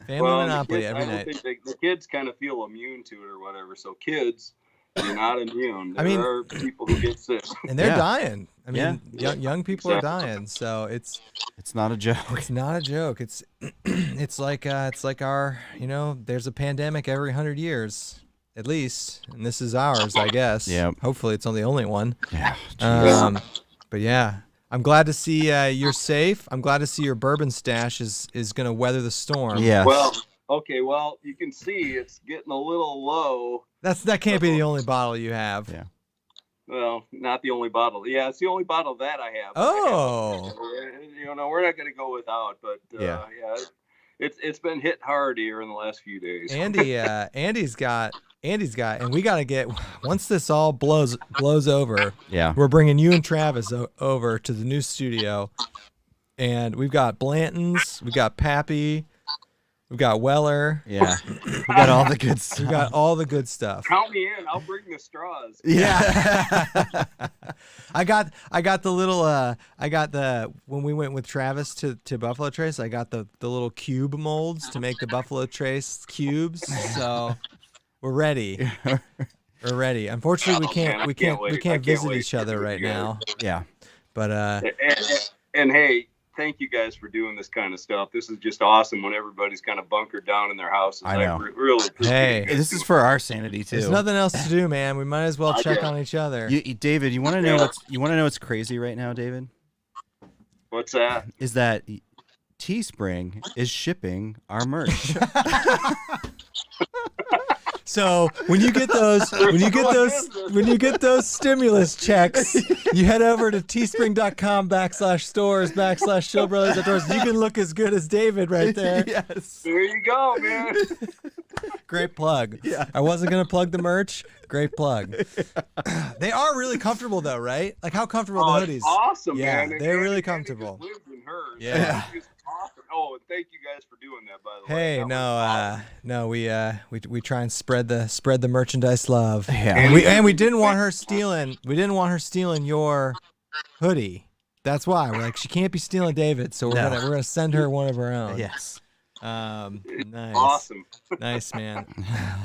S2: Family
S6: Well,
S2: Monopoly
S6: the kids,
S2: every
S6: I don't
S2: night.
S6: think the kids kind of feel immune to it or whatever. So kids, you're not immune. There
S2: I mean-
S6: are people who get sick.
S2: And they're
S1: Yeah.
S2: dying. I mean, young people are dying. So it's
S1: not a joke.
S2: It's not a joke. It's like our, there's a pandemic every 100 years at least, and this is ours, I guess.
S1: Yeah.
S2: Hopefully it's only the only one.
S1: Yeah.
S2: But yeah, I'm glad to see you're safe. I'm glad to see your bourbon stash is gonna weather the storm.
S1: Yeah.
S6: Well, okay. Well, you can see it's getting a little low.
S2: That can't be the only bottle you have.
S1: Yeah.
S6: Well, not the only bottle. Yeah, it's the only bottle that I have.
S2: Oh.
S6: We're not going to go without, but it's been hit hard here in the last few days.
S2: Andy's got, and we got to get, once this all blows over,
S1: Yeah.
S2: we're bringing you and Travis over to the new studio, and we've got Blanton's, we got Pappy, we got Weller,
S1: Yeah. We got all the good stuff.
S2: we got all the good stuff.
S6: Count me in. I'll bring the straws.
S2: Yeah. I got the little when we went with Travis to Buffalo Trace, I got the little cube molds to make the Buffalo Trace cubes. So we're ready. We're ready. Unfortunately, we can't visit each other right now.
S1: Yeah.
S2: But
S6: and hey, thank you guys for doing this kind of stuff. This is just awesome when everybody's kind of bunkered down in their houses.
S1: I know.
S6: Really appreciate
S2: Hey.
S6: it.
S1: This is for our sanity too.
S2: there's nothing else to do, man. We might as well check on each other.
S1: David, you want to know what's crazy right now, David?
S6: What's that?
S1: Is that Teespring is shipping our merch.
S2: So when you get those stimulus checks, you head over to teespring.com/stores/Shill Brothers Outdoors. You can look as good as David right there.
S1: Yes.
S6: There you go, man.
S2: Great plug.
S1: Yeah.
S2: I wasn't gonna plug the merch. Great plug. They are really comfortable though, right? Like how comfortable are the hoodies?
S6: It's awesome,
S2: Yeah,
S6: man.
S2: they're really
S6: Andy
S2: comfortable.
S6: just lived in hers.
S2: Yeah.
S6: It's awesome. Oh, and thank you guys for doing that, by the way.
S2: Hey,
S6: That was awesome.
S2: no, we try and spread the merchandise love.
S1: Yeah.
S2: And we didn't want her stealing. We didn't want her stealing your hoodie. That's why we're like she can't be stealing David. So we're gonna send her one of our own.
S1: Yes.
S2: Nice.
S6: Awesome.
S2: Nice, man.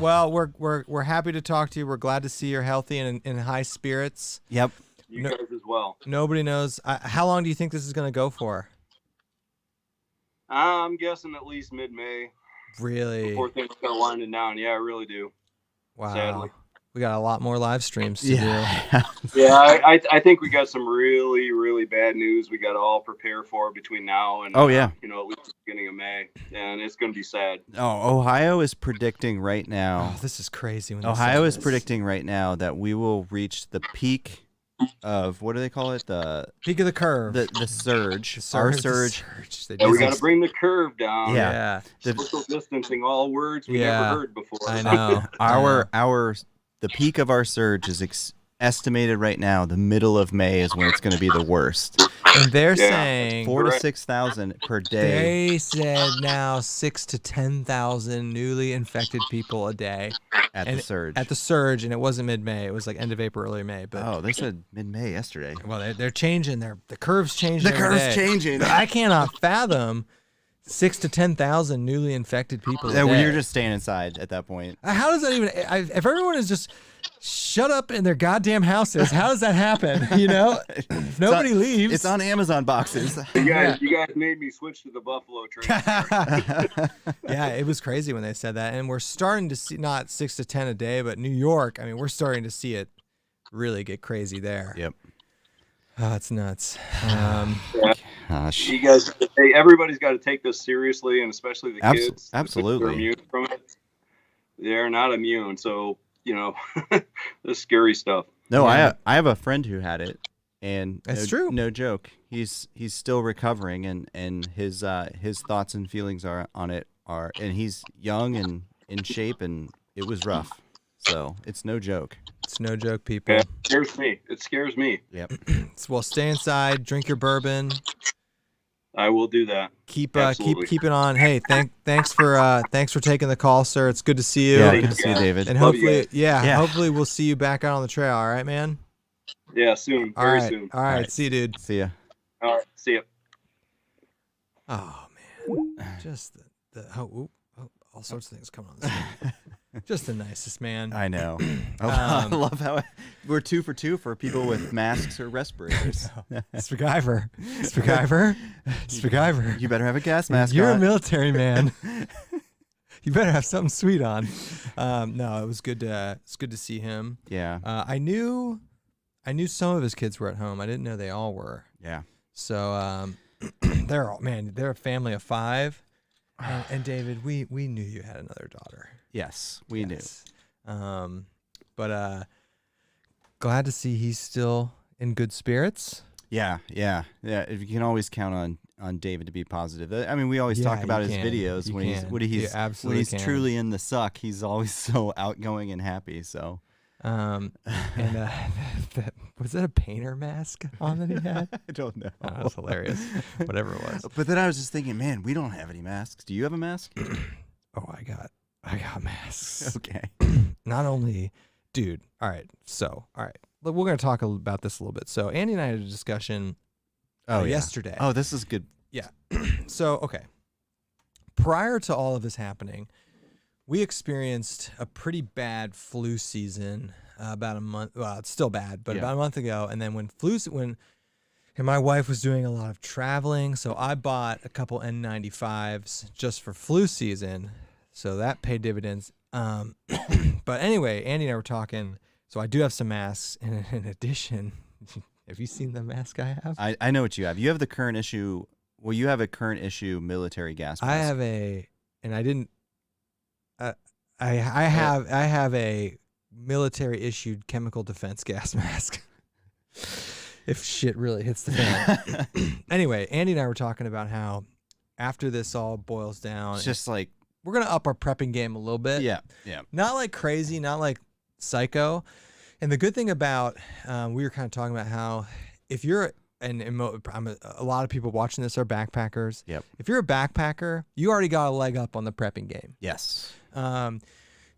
S2: Well, we're happy to talk to you. We're glad to see you're healthy and in high spirits.
S1: Yep.
S6: You guys as well.
S2: Nobody knows. How long do you think this is gonna go for?
S6: I'm guessing at least mid-May
S2: Really?
S6: before things start winding down. Yeah, I really do.
S2: Wow.
S6: Sadly.
S2: We got a lot more live streams to do.
S1: Yeah.
S6: Yeah, I think we got some really, really bad news we got to all prepare for between now and
S1: Oh, yeah.
S6: at least the beginning of May, and it's going to be sad.
S1: Oh, Ohio is predicting right now.
S2: Oh, this is crazy. When they
S1: Ohio
S2: say
S1: is
S2: this.
S1: predicting right now that we will reach the peak of what do they call it? The
S2: Peak of the curve.
S1: surge.
S2: The
S1: Our
S2: surge.
S1: surge.
S2: They
S6: Yeah, we
S2: do
S6: got
S2: this-
S6: to bring the curve down.
S1: Yeah. The-
S6: Social distancing, all words we
S2: Yeah,
S6: never heard before.
S2: I know.
S1: the peak of our surge is estimated right now. The middle of May is when it's going to be the worst.
S2: And they're
S6: Yeah.
S2: saying
S1: 4,000 to
S6: Correct.
S1: 6,000 per day.
S2: they said now 6,000 to 10,000 newly infected people a day
S1: At
S2: and
S1: the surge.
S2: At the surge, and it wasn't mid-May. It was like end of April, early May. But
S1: Oh, they said mid-May yesterday.
S2: well, they're changing. The curve's changing.
S1: The
S2: every
S1: curve's
S2: day.
S1: changing.
S2: But I cannot fathom 6,000 to 10,000 newly infected people. A
S1: That
S2: day.
S1: you're just staying inside at that point.
S2: How does that even? If everyone is just shut up in their goddamn houses, how does that happen? If nobody leaves.
S1: It's on Amazon boxes.
S6: You guys made me switch to the Buffalo train.
S2: Yeah, it was crazy when they said that, and we're starting to see not 6 to 10 a day, but New York. I mean, we're starting to see it really get crazy there.
S1: Yep.
S2: Oh, it's nuts.
S1: Gosh.
S6: You guys, everybody's got to take this seriously, and especially the kids.
S1: Absolutely.
S6: They're immune from it. They're not immune, so this scary stuff.
S1: No,
S2: Yeah.
S1: I have a friend who had it, and
S2: That's true.
S1: No joke. He's still recovering, and his thoughts and feelings and he's young and in shape, and it was rough. So it's no joke.
S2: It's no joke, people.
S6: Yeah, it scares me. It scares me.
S1: Yep.
S2: Well, stay inside, drink your bourbon,
S6: I will do that.
S2: keep
S6: Absolutely.
S2: it on. Hey, thanks for taking the call, sir. It's good to see you.
S1: Yeah,
S6: Thank
S1: good to see you,
S6: you.
S1: David.
S2: And
S6: Love you
S2: hopefully,
S6: guys.
S1: Yeah.
S2: hopefully we'll see you back out on the trail. All right, man.
S6: Yeah, soon.
S2: All
S6: Very
S2: right.
S6: soon.
S2: All right.
S1: right.
S2: See you, dude.
S1: See ya.
S6: All right. See ya.
S2: Oh man, just all sorts of things coming on. This one. Just the nicest man.
S1: I know. I love how we're 2 for 2 for people with masks or respirators.
S2: Spacgyver.
S1: You better have a gas mask
S2: You're a
S1: on.
S2: military man. You better have something sweet on. No, it was good to see him.
S1: Yeah.
S2: I knew some of his kids were at home. I didn't know they all were.
S1: Yeah.
S2: So they're a family of 5. And David, we knew you had another daughter.
S1: Yes, we knew.
S2: But glad to see he's still in good spirits.
S1: Yeah. If you can always count on David to be positive. I mean, we always
S2: Yeah,
S1: talk about
S2: you
S1: his
S2: can.
S1: videos
S2: You
S1: when
S2: can. You
S1: he's
S2: absolutely can.
S1: truly in the suck. He's always so outgoing and happy. So.
S2: And was that a painter mask on that he had?
S1: I don't know.
S2: Oh, that was hilarious. Whatever it was.
S1: But then I was just thinking, man, we don't have any masks. Do you have a mask?
S2: Oh, I got masks.
S1: Okay.
S2: Not only, dude. All right. Look, we're gonna talk about this a little bit. So Andy and I had a discussion yesterday.
S1: Oh, this is good.
S2: Yeah. So, okay. Prior to all of this happening, we experienced a pretty bad flu season about a month. Well, it's still bad, but
S1: Yeah.
S2: about a month ago. And then when my wife was doing a lot of traveling, so I bought a couple N95s just for flu season. So that paid dividends. But anyway, Andy and I were talking. So I do have some masks. And in addition, have you seen the mask I have?
S1: I know what you have. You have the current issue. Well, you have a current issue military gas mask.
S2: I have and I I have a military issued chemical defense gas mask. If shit really hits the fan. Anyway, Andy and I were talking about how after this all boils down,
S1: It's just like,
S2: we're gonna up our prepping game a little bit.
S1: yeah.
S2: Not like crazy, not like psycho. And the good thing about, we were kind of talking about how if you're, a lot of people watching this are backpackers.
S1: Yep.
S2: If you're a backpacker, you already got a leg up on the prepping game.
S1: Yes.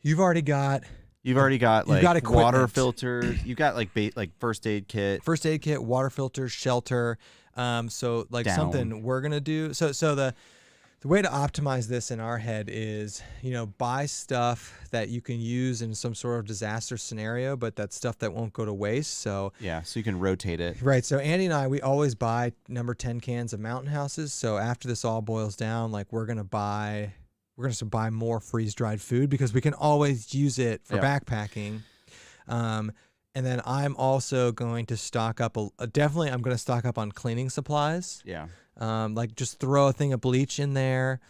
S2: You've already got
S1: like
S2: equipment.
S1: water filters. You've got like first aid kit,
S2: water filters, shelter. So like
S1: Down.
S2: something we're gonna do. So the way to optimize this in our head is, buy stuff that you can use in some sort of disaster scenario, but that's stuff that won't go to waste. So
S1: yeah, so you can rotate it.
S2: right. So Andy and I, we always buy number 10 cans of Mountain Houses. So after this all boils down, like we're gonna buy more freeze dried food because we can always use it for backpacking. And then I'm also going to stock up definitely I'm going to stock up on cleaning supplies.
S1: Yeah.
S2: Like just throw a thing of bleach in there,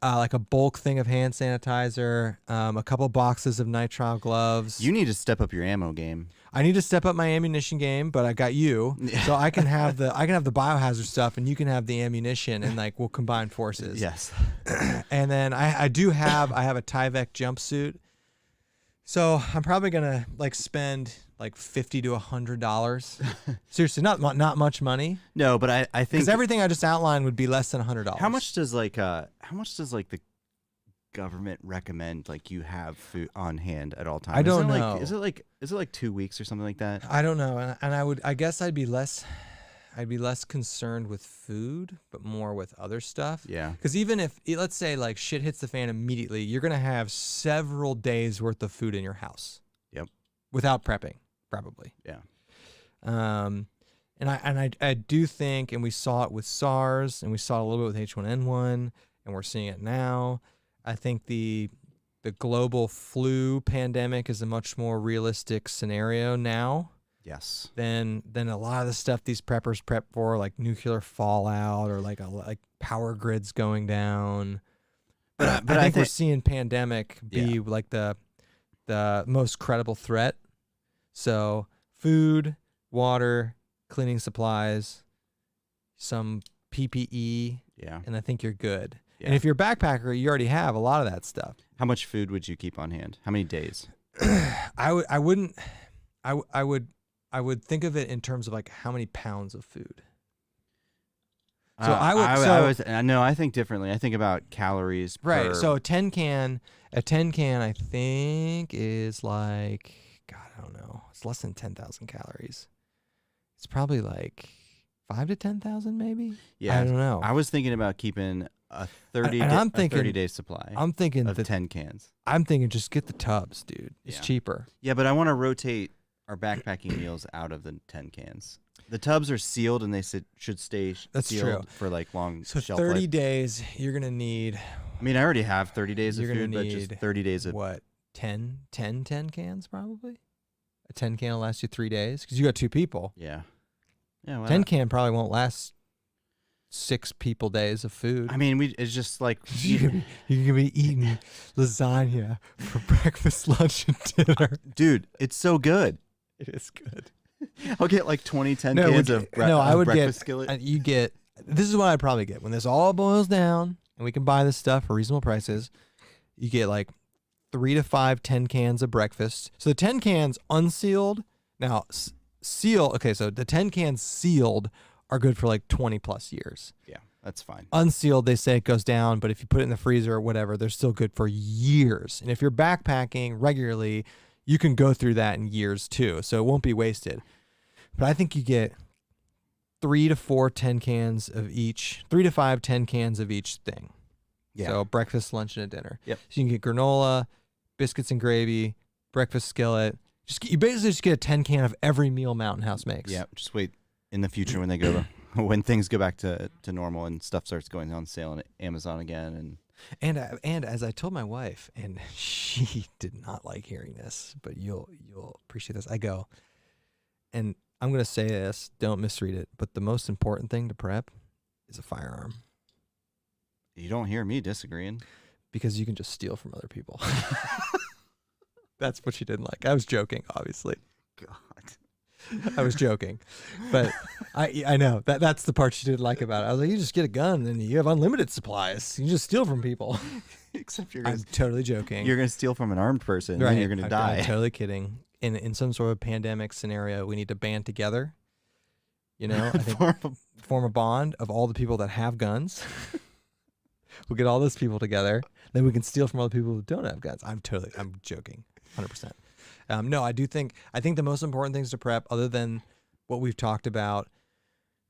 S2: like a bulk thing of hand sanitizer, a couple boxes of nitrile gloves.
S1: You need to step up your ammo game.
S2: I need to step up my ammunition game, but I got you, so I can have the biohazard stuff, and you can have the ammunition, and like we'll combine forces.
S1: Yes.
S2: And then I have a Tyvek jumpsuit, so I'm probably gonna like spend like $50 to $100. Seriously, not much money.
S1: No, but I think
S2: because everything I just outlined would be less than $100.
S1: How much does the government recommend like you have food on hand at all times?
S2: I don't know.
S1: Is it like 2 weeks or something like that?
S2: I don't know, and I guess I'd be less concerned with food, but more with other stuff.
S1: Yeah.
S2: Because even if, let's say like shit hits the fan immediately, you're gonna have several days worth of food in your house. Yep. Without prepping, probably.
S1: Yeah.
S2: And I do think, and we saw it with SARS, and we saw it a little bit with H1N1, and we're seeing it now. I think the global flu pandemic is a much more realistic scenario now.
S1: Yes.
S2: Than a lot of the stuff these preppers prep for, like nuclear fallout or like power grids going down. But I think we're seeing pandemic be like the most credible threat. So food, water, cleaning supplies, some PPE, and I think you're good. Yeah. And if you're a backpacker, you already have a lot of that stuff.
S1: How much food would you keep on hand? How many days?
S2: I would think of it in terms of like how many pounds of food. So I think differently. I think about calories. Right. So a 10 can, I think is like, God, I don't know. It's less than 10,000 calories. It's probably like 5 to 10,000 maybe.
S1: Yeah.
S2: I don't know.
S1: I was thinking about keeping a 30-day supply.
S2: I'm thinking
S1: of 10 cans.
S2: I'm thinking just get the tubs, dude. It's cheaper.
S1: Yeah, but I want to rotate our backpacking meals out of the 10 cans. The tubs are sealed and they should stay sealed for like long shelf
S2: 30
S1: life.
S2: days, you're going to need...
S1: I mean, I already have 30 days of
S2: you're
S1: food,
S2: gonna
S1: but
S2: need
S1: just 30 days of...
S2: What, 10 cans probably? A 10 can will last you 3 days? Because you got 2 people.
S1: Yeah. Yeah.
S2: 10 can probably won't last 6 people days of food.
S1: I mean, it's just like...
S2: you can be eating lasagna for breakfast, lunch, and dinner.
S1: Dude, it's so good.
S2: It is good.
S1: I'll get like 10 cans of breakfast skillet.
S2: This is what I'd probably get. When this all boils down and we can buy this stuff for reasonable prices, you get like 3 to 5 10 cans of breakfast. So the 10 cans unsealed, now sealed, okay, so the 10 cans sealed are good for like 20 plus years.
S1: Yeah, that's fine.
S2: Unsealed, they say it goes down, but if you put it in the freezer or whatever, they're still good for years. And if you're backpacking regularly, you can go through that in years too, so it won't be wasted. But I think you get 3 to 4 10 cans of each, 3 to 5 10 cans of each thing. Yeah. So breakfast, lunch, and a dinner.
S1: Yep.
S2: So you can get granola, biscuits and gravy, breakfast skillet. You basically just get a 10 can of every meal Mountain House makes.
S1: Yeah. Just wait in the future when they go when things go back to normal and stuff starts going on sale on Amazon again
S2: and as I told my wife, and she did not like hearing this, but you'll appreciate this. I go, and I'm going to say this, don't misread it, but the most important thing to prep is a firearm.
S1: You don't hear me disagreeing.
S2: because you can just steal from other people. That's what she didn't like. I was joking, obviously.
S1: God.
S2: I was joking, but I know that's the part she didn't like about it. I was like, you just get a gun and you have unlimited supplies. You just steal from people.
S1: Except
S2: I'm totally joking.
S1: You're gonna steal from an armed person,
S2: right.
S1: and you're gonna die.
S2: I'm totally kidding. In some sort of pandemic scenario, we need to band together. You know, I think form a bond of all the people that have guns. We'll get all those people together. Then we can steal from all the people who don't have guns. I'm joking, 100%. No, I think the most important things to prep, other than what we've talked about,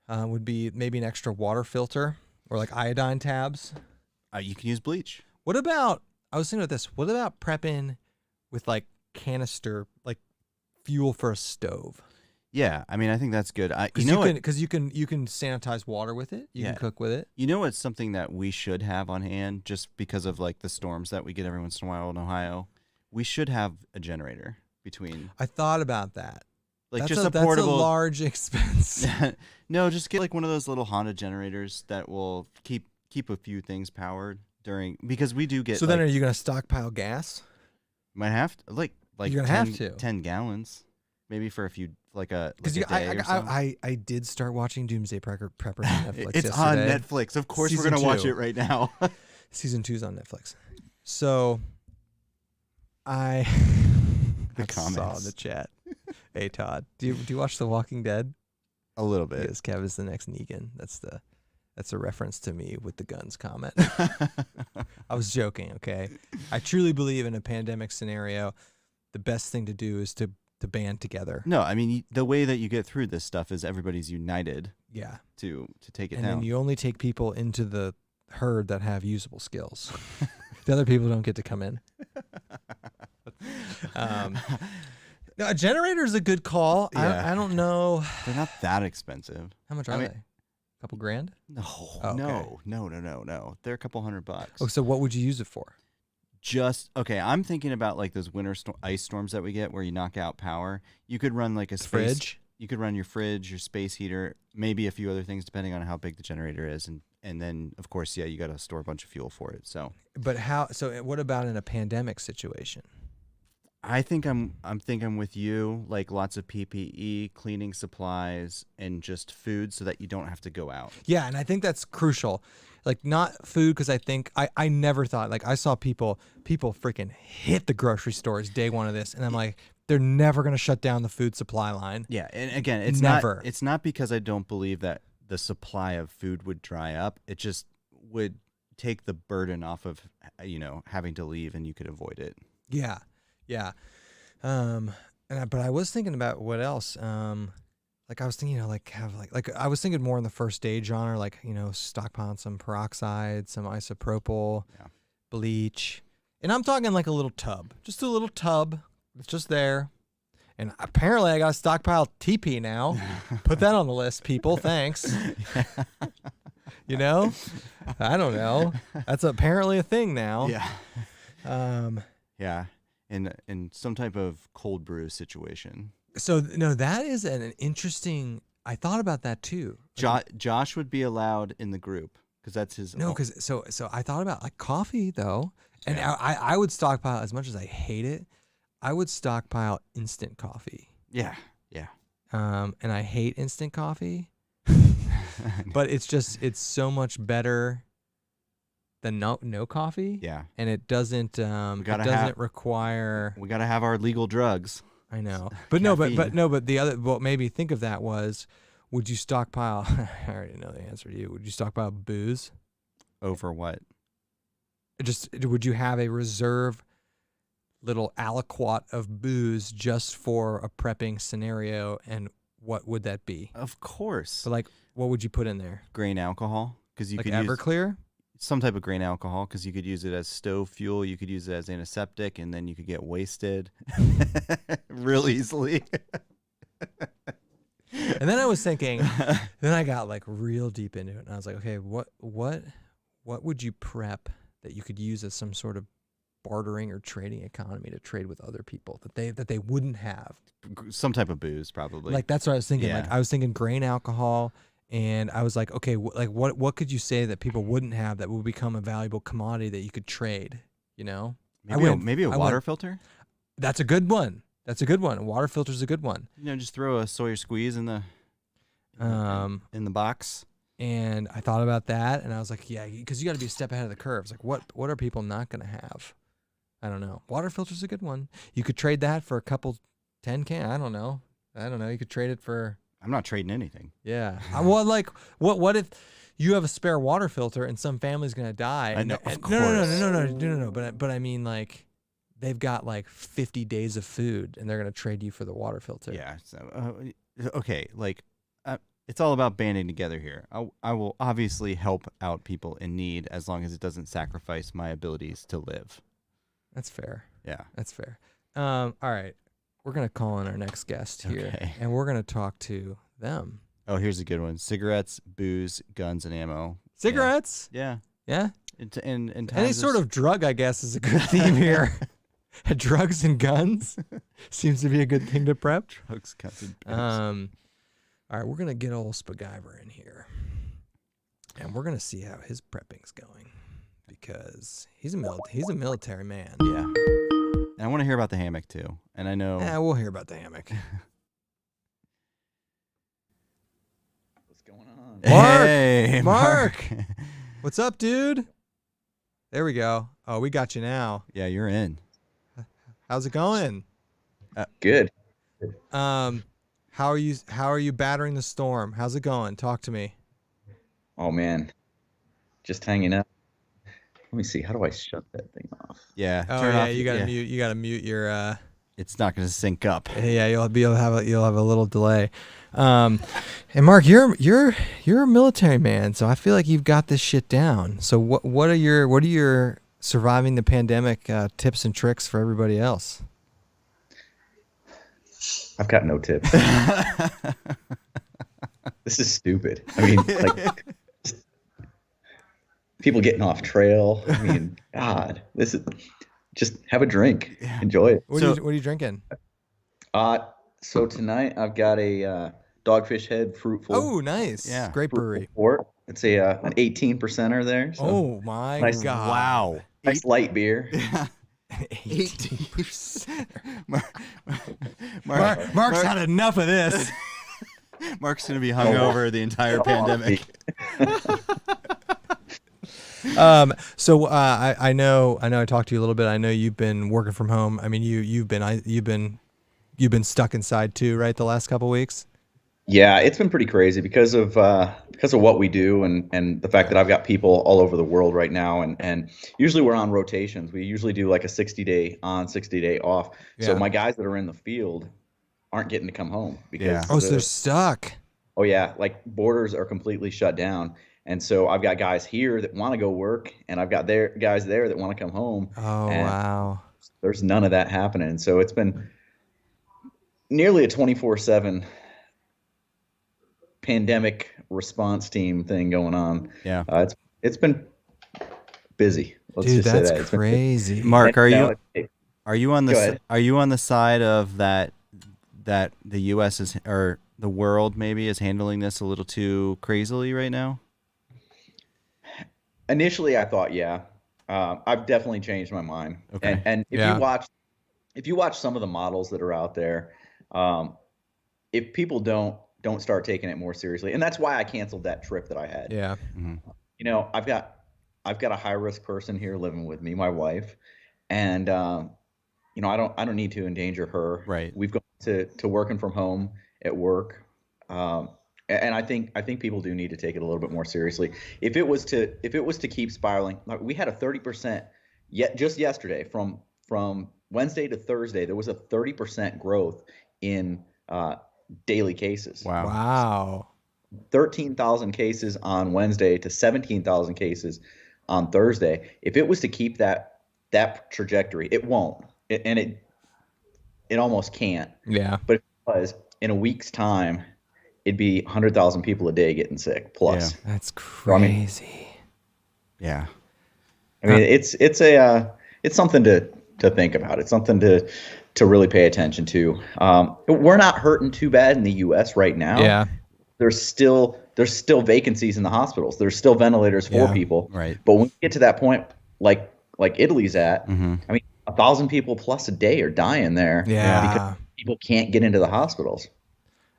S2: would be maybe an extra water filter or like iodine tabs.
S1: You can use bleach.
S2: What about? I was thinking about this. What about prepping with like canister, like fuel for a stove?
S1: Yeah, I mean, I think that's good.
S2: Because you can sanitize water with it. You can cook with it.
S1: You know what's something that we should have on hand, just because of like the storms that we get every once in a while in Ohio? We should have a generator between.
S2: I thought about that.
S1: Like
S2: that's
S1: just a portable.
S2: That's a large expense.
S1: No, just get like one of those little Honda generators that will keep a few things powered because we do get.
S2: So then, are you going to stockpile gas?
S1: Might have to like
S2: you're gonna have to
S1: 10 gallons, maybe for a few
S2: because I did start watching Doomsday Prepper on Netflix.
S1: It's
S2: yesterday.
S1: on Netflix. Of course, we're gonna watch it right now.
S2: Season 2's on Netflix. So I saw in the chat. Hey Todd, do you watch The Walking Dead?
S1: A little bit.
S2: Because Kev is the next Negan. That's a reference to me with the guns comment. I was joking, okay? I truly believe in a pandemic scenario, the best thing to do is to band together.
S1: No, I mean, the way that you get through this stuff is everybody's united.
S2: Yeah.
S1: To take it
S2: and
S1: down.
S2: And then you only take people into the herd that have usable skills. The other people don't get to come in. No, a generator is a good call.
S1: Yeah.
S2: I don't know.
S1: They're not that expensive.
S2: How much are they? A couple grand?
S1: No,
S2: oh, okay.
S1: no. They're a couple $100.
S2: Oh, so what would you use it for?
S1: I'm thinking about like those winter ice storms that we get where you knock out power. You could run like a
S2: fridge.
S1: You could run your fridge, your space heater, maybe a few other things depending on how big the generator is, and then of course, you got to store a bunch of fuel for it. So,
S2: but how? So, what about in a pandemic situation?
S1: I think I'm with you. Like lots of PPE, cleaning supplies, and just food, so that you don't have to go out.
S2: Yeah, and I think that's crucial. Like not food, because I think I never thought, like I saw people freaking hit the grocery stores day one of this, and I'm like, they're never gonna shut down the food supply line.
S1: Yeah, and again, it's
S2: never.
S1: It's not because I don't believe that the supply of food would dry up. It just would take the burden off of having to leave, and you could avoid it.
S2: Yeah. But I was thinking about what else. Like I was thinking, I was thinking more in the first aid genre, like stockpiling some peroxide, some isopropyl, bleach, and I'm talking like a little tub, just a little tub. It's just there. And apparently I got to stockpile TP now. Put that on the list, people. Thanks. I don't know. That's apparently a thing now.
S1: Yeah. Yeah. In some type of cold brew situation.
S2: So no, that is an interesting. I thought about that too.
S1: Josh would be allowed in the group because that's his.
S2: No, because so I thought about like coffee though, and I would stockpile as much as I hate it. I would stockpile instant coffee.
S1: Yeah.
S2: And I hate instant coffee, but it's so much better than no coffee.
S1: Yeah.
S2: And it doesn't require.
S1: We got to have our legal drugs.
S2: I know, but the other. What made me think of that was, would you stockpile? I already know the answer to you. Would you stockpile booze?
S1: Over what?
S2: Would you have a reserve little aliquot of booze just for a prepping scenario, and what would that be?
S1: Of course.
S2: So like, what would you put in there?
S1: Grain alcohol, because you
S2: like
S1: could
S2: Everclear.
S1: Some type of grain alcohol, because you could use it as stove fuel. You could use it as antiseptic, and then you could get wasted real easily.
S2: And then I was thinking, then I got like real deep into it, and I was like, okay, what would you prep that you could use as some sort of bartering or trading economy to trade with other people that they wouldn't have?
S1: Some type of booze, probably.
S2: Like that's what I was thinking.
S1: Yeah.
S2: Like I was thinking grain alcohol And I was like, okay, like what could you say that people wouldn't have that would become a valuable commodity that you could trade? You know,
S1: Maybe a water filter.
S2: That's a good one. That's a good one. A water filter's a good one.
S1: Just throw a Sawyer squeeze in the box.
S2: And I thought about that, and I was like, yeah, because you got to be a step ahead of the curve. It's like, what are people not going to have? I don't know. Water filter's a good one. You could trade that for a couple 10 can. I don't know. You could trade it for.
S1: I'm not trading anything.
S2: Yeah. Well, like, what if you have a spare water filter and some family's going to die?
S1: Of course.
S2: No. But I mean, like, they've got like 50 days of food, and they're going to trade you for the water filter.
S1: Yeah. So, okay. Like, it's all about banding together here. I will obviously help out people in need as long as it doesn't sacrifice my abilities to live.
S2: That's fair.
S1: Yeah.
S2: That's fair. All right. We're going to call in our next guest here,
S1: Okay.
S2: and we're going to talk to them.
S1: Oh, here's a good one. Cigarettes, booze, guns, and ammo.
S2: Cigarettes?
S1: Yeah.
S2: Yeah?
S1: And
S2: Any sort of drug, I guess, is a good theme here. Drugs and guns seems to be a good thing to prep.
S1: Drugs, guns, and booze.
S2: All right, we're going to get old Spaguyver in here, and we're going to see how his prepping's going, because he's a military man.
S1: Yeah. And I want to hear about the hammock, too. And I know...
S2: Yeah, we'll hear about the hammock.
S7: What's going on?
S1: Hey,
S2: Mark! What's up, dude? There we go. Oh, we got you now.
S1: Yeah, you're in.
S2: How's it going?
S7: Good.
S2: How are you battering the storm? How's it going? Talk to me.
S7: Oh man, just hanging out. Let me see. How do I shut that thing off?
S1: Yeah.
S2: Oh
S1: turn
S2: yeah,
S1: off,
S2: you gotta mute. You gotta mute your.
S1: It's not going to sync up.
S2: Yeah, you'll have a little delay. And Mark, you're a military man, so I feel like you've got this shit down. So what are your surviving the pandemic tips and tricks for everybody else?
S7: I've got no tips. This is stupid. I mean, like, people getting off trail. I mean, God, this is just have a drink, enjoy it.
S2: What are you drinking?
S7: So tonight I've got a Dogfish Head Fruitful.
S2: Oh, nice.
S1: Yeah.
S2: Great brewery.
S7: Port. It's an 18%er there. So
S2: Oh my
S7: nice,
S2: God!
S1: Wow.
S7: nice light beer.
S1: 18%.
S2: Mark's had enough of this.
S1: Mark's going to be hungover the entire pandemic.
S2: So I know I talked to you a little bit. I know you've been working from home. I mean, you've been stuck inside too, right? The last couple weeks.
S7: Yeah, it's been pretty crazy because of what we do and the fact that I've got people all over the world right now, and usually we're on rotations. We usually do like a 60-day on, 60-day off.
S2: Yeah.
S7: So my guys that are in the field aren't getting to come home because
S2: Oh, so they're stuck.
S7: oh yeah, like borders are completely shut down. And so I've got guys here that want to go work, and I've got guys there that want to come home.
S2: Oh,
S7: and
S2: wow.
S7: There's none of that happening. So it's been nearly a 24/7 pandemic response team thing going on.
S1: Yeah.
S7: It's been busy. Let's
S2: Dude,
S7: just say
S2: that's
S7: that. It's been
S2: crazy.
S1: Mark, are
S7: Now
S1: you on
S7: Go
S1: the
S7: ahead.
S1: are you on the side of that the U.S. is, or the world maybe, is handling this a little too crazily right now?
S7: Initially, I thought, yeah. I've definitely changed my mind.
S1: Okay.
S7: And if
S2: Yeah.
S7: you watch some of the models that are out there, if people don't start taking it more seriously, and that's why I canceled that trip that I had.
S2: Yeah.
S7: You know, I've got a high risk person here living with me, my wife, and you know, I don't need to endanger her.
S1: Right.
S7: We've gone to working from home at work. And I think people do need to take it a little bit more seriously. If it was to keep spiraling, like we had a 30% just yesterday from Wednesday to Thursday, there was a 30% growth in daily cases.
S1: Wow.
S2: Wow.
S7: 13,000 cases on Wednesday to 17,000 cases on Thursday. If it was to keep that trajectory, it won't, and it almost can't.
S2: Yeah.
S7: But if it was, in a week's time, it'd be 100,000 people a day getting sick plus.
S1: Yeah.
S2: That's
S7: I mean-
S2: crazy.
S1: Yeah.
S7: I mean, it's something to think about. It's something to really pay attention to. We're not hurting too bad in the U.S. right now.
S2: Yeah.
S7: there's still vacancies in the hospitals. There's still ventilators for people.
S1: Right.
S7: But when we get to that point, like Italy's at,
S1: Mm-hmm.
S7: I mean, 1,000 people plus a day are dying there because people can't get into the hospitals.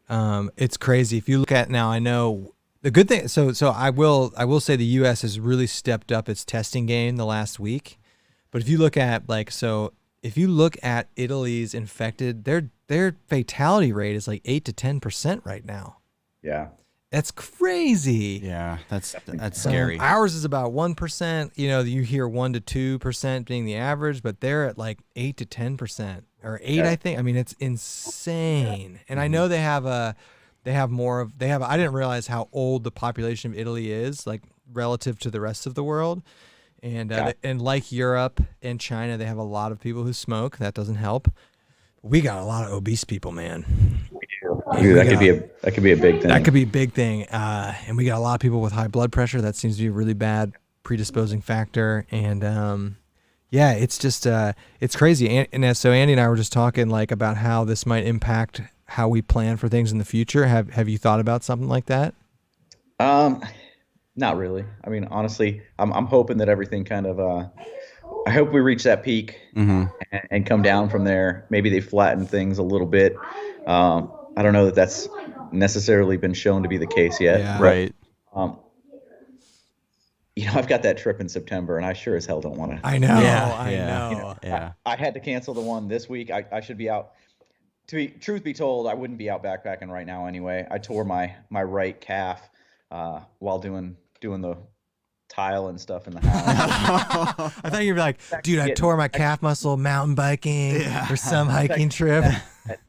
S2: It's crazy. If you look at now, I know the good thing. So I will say the U.S. has really stepped up its testing game the last week. But if you look at if you look at Italy's infected, their fatality rate is like 8 to 10% right now.
S7: Yeah.
S2: That's crazy.
S1: Yeah, that's scary.
S2: Ours is about 1%. You know, you hear 1 to 2% being the average, but they're at like 8 to 10% or 8, I think. I mean, it's insane. And I know I didn't realize how old the population of Italy is, like relative to the rest of the world. And and like Europe and China, they have a lot of people who smoke. That doesn't help. We got a lot of obese people, man.
S7: Dude, that could be a big thing.
S2: That could be a big thing. And we got a lot of people with high blood pressure. That seems to be a really bad predisposing factor. And yeah, it's just it's crazy. And so Andy and I were just talking like about how this might impact how we plan for things in the future. Have you thought about something like that?
S7: Not really. I mean, honestly, I'm hoping that everything kind of I hope we reach that peak and come down from there. Maybe they flatten things a little bit. I don't know that that's necessarily been shown to be the case yet.
S2: Yeah.
S1: Right.
S7: I've got that trip in September, and I sure as hell don't want to.
S2: I know.
S1: Yeah. Yeah.
S7: I had to cancel the one this week. I should be out. Truth be told, I wouldn't be out backpacking right now anyway. I tore my right calf while doing the tile and stuff in the house.
S2: I thought you'd be like, dude, I tore my calf muscle mountain biking or some hiking trip.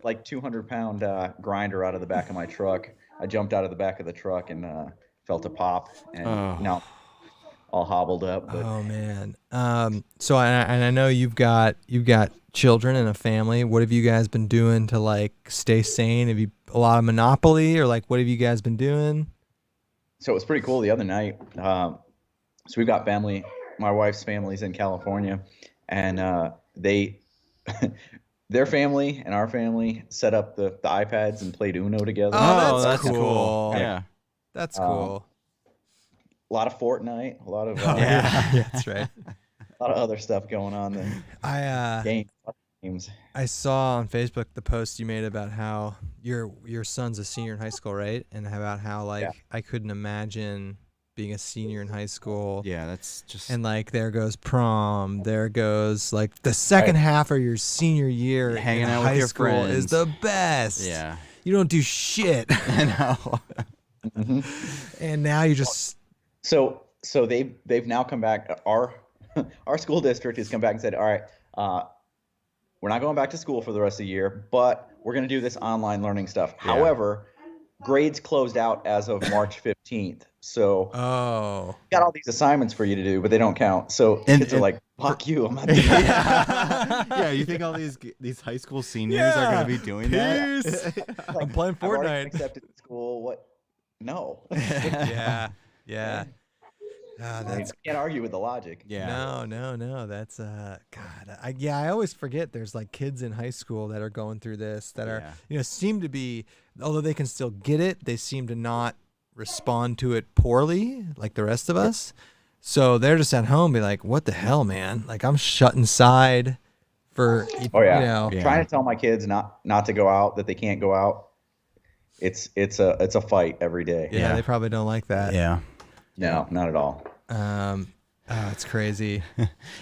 S7: Like 200-pound grinder out of the back of my truck. I jumped out of the back of the truck and felt a pop, and now all hobbled up. But.
S2: Oh man. So I know you've got children and a family. What have you guys been doing to like stay sane? Have you a lot of Monopoly, or like what have you guys been doing?
S7: So it was pretty cool the other night. So we've got family. My wife's family's in California, and their family and our family set up the iPads and played Uno together.
S2: Oh, that's cool.
S1: Yeah.
S2: That's cool.
S7: A lot of Fortnite, a lot of
S2: yeah, that's right.
S7: a lot of other stuff going on then. Games.
S2: I saw on Facebook the post you made about how your son's a senior in high school, right? And about how I couldn't imagine being a senior in high school.
S1: Yeah, that's just.
S2: And like there goes prom, there goes like the second half of your senior year
S1: hanging
S2: in
S1: out
S2: high
S1: with your
S2: school
S1: friends
S2: is the best.
S1: Yeah.
S2: You don't do shit.
S1: I know.
S2: And now you just.
S7: So they've now come back. Our school district has come back and said, all right, we're not going back to school for the rest of the year, but we're going to do this online learning stuff.
S1: Yeah.
S7: However, grades closed out as of March 15th. So got all these assignments for you to do, but they don't count. So kids are like, fuck you. I'm not doing that.
S1: Yeah, you think all these high school seniors are going to be doing that?
S2: Like, I'm playing
S7: I've already
S2: Fortnite.
S7: been accepted to school. What? No.
S2: Yeah. That's
S7: can't argue with the logic.
S1: Yeah.
S2: No. That's God. I always forget there's like kids in high school that are going through this that are seem to be, although they can still get it, they seem to not respond to it poorly like the rest of us. So they're just at home, be like, "What the hell, man? Like I'm shut inside for
S7: trying to tell my kids not to go out, that they can't go out. It's a fight every day.
S2: Yeah, they probably don't like that.
S1: Yeah.
S7: No, not at all.
S2: It's crazy.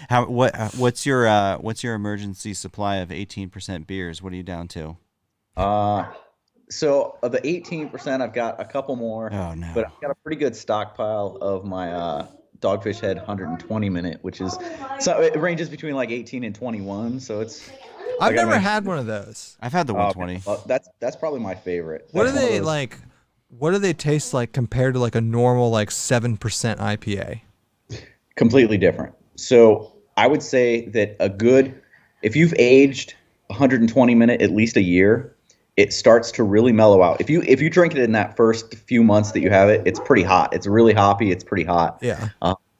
S1: What's your emergency supply of 18% beers? What are you down to?
S7: So of the 18%, I've got a couple more.
S1: Oh no!
S7: But I've got a pretty good stockpile of my Dogfish Head 120 minute, which is it ranges between like 18 and 21. So it's.
S2: I've never had one of those.
S1: I've had the 120.
S7: Well, that's probably my favorite.
S2: What are they like? What do they taste like compared to like a normal like 7% IPA?
S7: Completely different. So I would say that if you've aged 120 minute at least a year, it starts to really mellow out. If you drink it in that first few months that you have it, it's pretty hot. It's really hoppy. It's pretty hot.
S2: Yeah.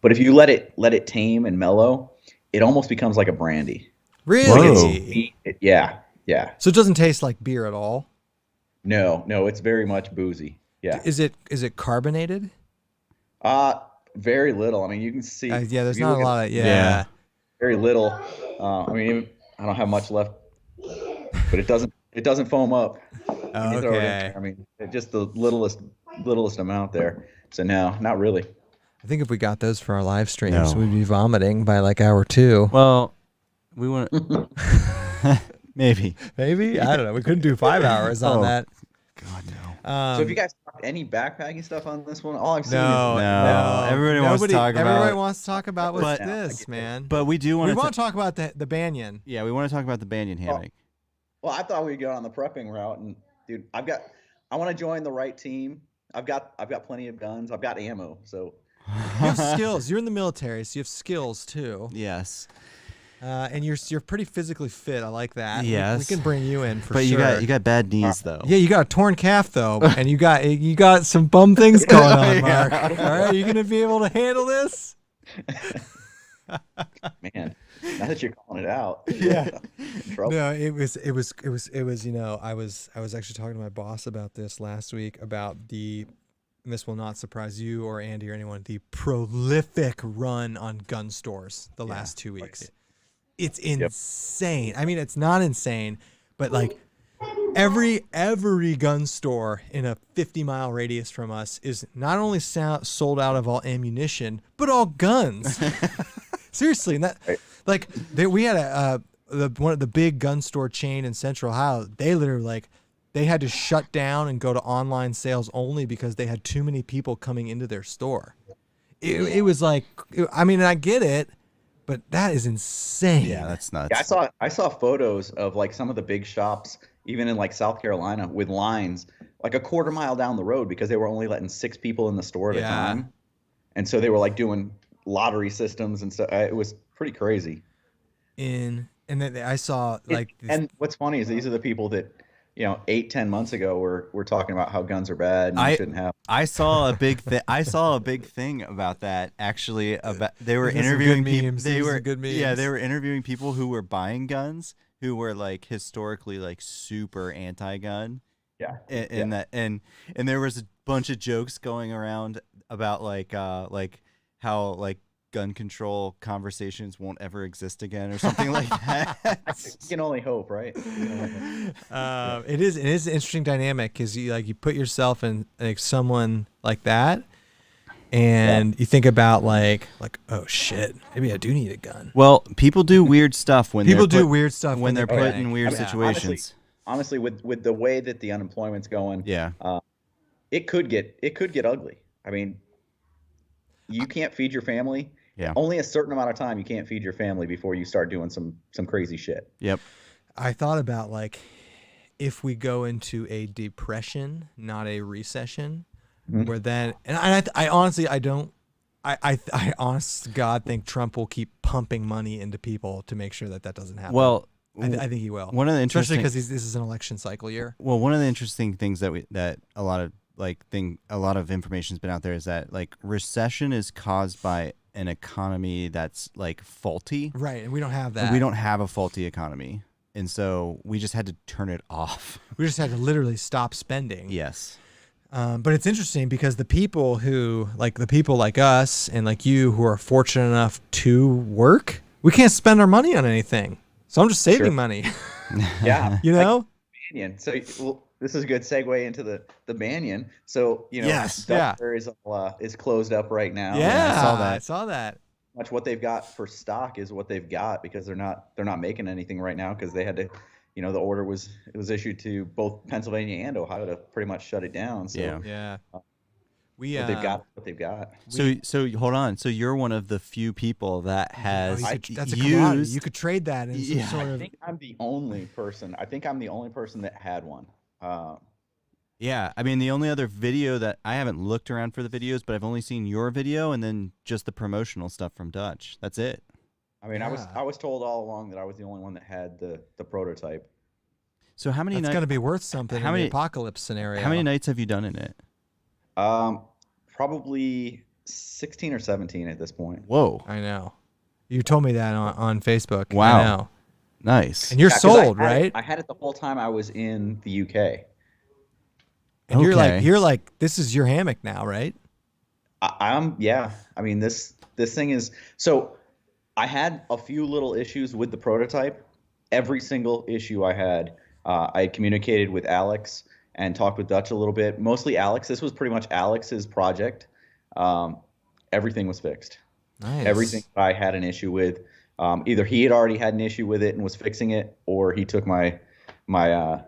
S7: But if you let it tame and mellow, it almost becomes like a brandy.
S2: Really?
S7: Yeah.
S2: So it doesn't taste like beer at all?
S7: No, it's very much boozy. Yeah.
S2: Is it carbonated?
S7: Very little. I mean, you can see.
S2: Yeah, there's
S7: if you
S2: not a
S7: look at-
S2: lot of
S1: Yeah.
S7: Very little. I mean, I don't have much left, but it doesn't foam up when you throw it in
S2: Okay.
S7: there. I mean, just the littlest amount there. So no, not really.
S2: I think if we got those for our live streams,
S1: No.
S2: we'd be vomiting by like hour 2.
S1: Well, we want maybe.
S2: Maybe, I don't know. We couldn't do 5 hours on
S1: Oh.
S2: that.
S1: God no.
S7: So have you guys talked any backpacking stuff on this one? All I've seen
S2: No,
S1: No. Everybody wants to talk about-
S2: Everybody wants to talk about what's
S1: But-
S2: this, man.
S1: But we do want
S2: we
S1: to.
S2: want to talk about the banyan.
S1: Yeah, we want to talk about the banyan hammock.
S7: Well, I thought we'd go on the prepping route, and dude, I want to join the right team. I've got plenty of guns. I've got ammo. So
S2: You have skills. You're in the military, so you have skills too.
S1: Yes.
S2: And you're pretty physically fit. I like that. We
S1: Yes.
S2: can bring you in for
S1: But
S2: sure.
S1: you got bad knees though.
S2: Yeah, you got a torn calf though, and you got some bum things going on, Mark.
S1: Yeah.
S2: All right, you gonna be able to handle this?
S7: man, now that you're calling it out,
S2: Yeah.
S7: trouble.
S2: No, it was. You know, I was actually talking to my boss about this last week about and this will not surprise you or Andy or anyone, the prolific run on gun stores the last 2 weeks. It's insane. I mean, it's not insane, but like every gun store in a 50-mile radius from us is not only sold out of all ammunition, but all guns. Seriously, and that like we had one of the big gun store chain in Central Ohio. They literally they had to shut down and go to online sales only because they had too many people coming into their store. It was like, I mean, I get it, but that is insane.
S1: Yeah, that's nuts.
S7: Yeah, I saw photos of like some of the big shops, even in like South Carolina, with lines like a quarter mile down the road because they were only letting 6 people in the store at a time, and so they were like doing lottery systems and stuff. It was pretty crazy.
S2: And then I saw like,
S7: and what's funny is these are the people that 8-10 months ago were talking about how guns are bad and you shouldn't have.
S1: I saw a big thing about that actually. About they were
S2: These are good
S1: interviewing people.
S2: memes.
S1: They
S2: These are
S1: were
S2: good memes.
S1: Yeah, they were interviewing people who were buying guns who were like historically like super anti-gun.
S7: Yeah.
S1: And there was a bunch of jokes going around about like how like gun control conversations won't ever exist again or something like that.
S7: You can only hope, right?
S2: it is an interesting dynamic because you put yourself in like someone like that, and you think about like oh shit, maybe I do need a gun.
S1: Well, people do weird stuff when
S2: people
S1: they're
S2: do weird stuff
S1: when they're put
S2: playing.
S1: in weird situations.
S7: Honestly, with the way that the unemployment's going, it could get ugly. I mean, you can't feed your family.
S1: Yeah.
S7: Only a certain amount of time you can't feed your family before you start doing some crazy shit.
S1: Yep.
S2: I thought about like if we go into a depression, not a recession, where then I honestly I honest to God think Trump will keep pumping money into people to make sure that doesn't happen.
S1: Well,
S2: I think he will.
S1: One of the
S2: especially
S1: interesting,
S2: because this is an election cycle year.
S1: Well, one of the interesting things that a lot of information's been out there is that like recession is caused by an economy that's like faulty.
S2: Right, and we don't have that.
S1: We don't have a faulty economy. And so we just had to turn it off.
S2: We just had to literally stop spending.
S1: Yes.
S2: But it's interesting because the people like us and like you who are fortunate enough to work, we can't spend our money on anything. So I'm just saving money.
S7: Yeah.
S2: You know?
S7: Banyan. So this is a good segue into the Banyan. So,
S2: Yes.
S7: Duckfair is closed up right now.
S2: Yeah, I saw that.
S7: Much what they've got for stock is what they've got because they're not making anything right now because they had to, the order was issued to both Pennsylvania and Ohio to pretty much shut it down. So
S2: Yeah.
S7: they've got what they've got.
S1: So hold on. So you're one of the few people that has
S2: that's a commodity. You could trade that in some sort
S7: I
S2: of.
S7: think I'm the only person. That had one.
S1: Yeah, I mean the only other video that I haven't looked around for the videos, but I've only seen your video and then just the promotional stuff from Dutch. That's it.
S7: I mean, I was told all along that I was the only one that had the prototype.
S1: So how many?
S2: That's going to be worth something in the apocalypse scenario.
S1: How many nights have you done in it?
S7: Probably 16 or 17 at this point.
S1: Whoa!
S2: I know. You told me that on Facebook.
S1: Wow.
S2: I know.
S1: Nice.
S2: And you're sold, right?
S7: I had it the whole time I was in the UK.
S2: And
S1: Okay.
S2: you're like, this is your hammock now, right?
S7: Yeah. I mean, this thing is so. I had a few little issues with the prototype. Every single issue I had, I communicated with Alex and talked with Dutch a little bit. Mostly Alex. This was pretty much Alex's project. Everything was fixed.
S2: Nice.
S7: Everything I had an issue with, either he had already had an issue with it and was fixing it, or he took my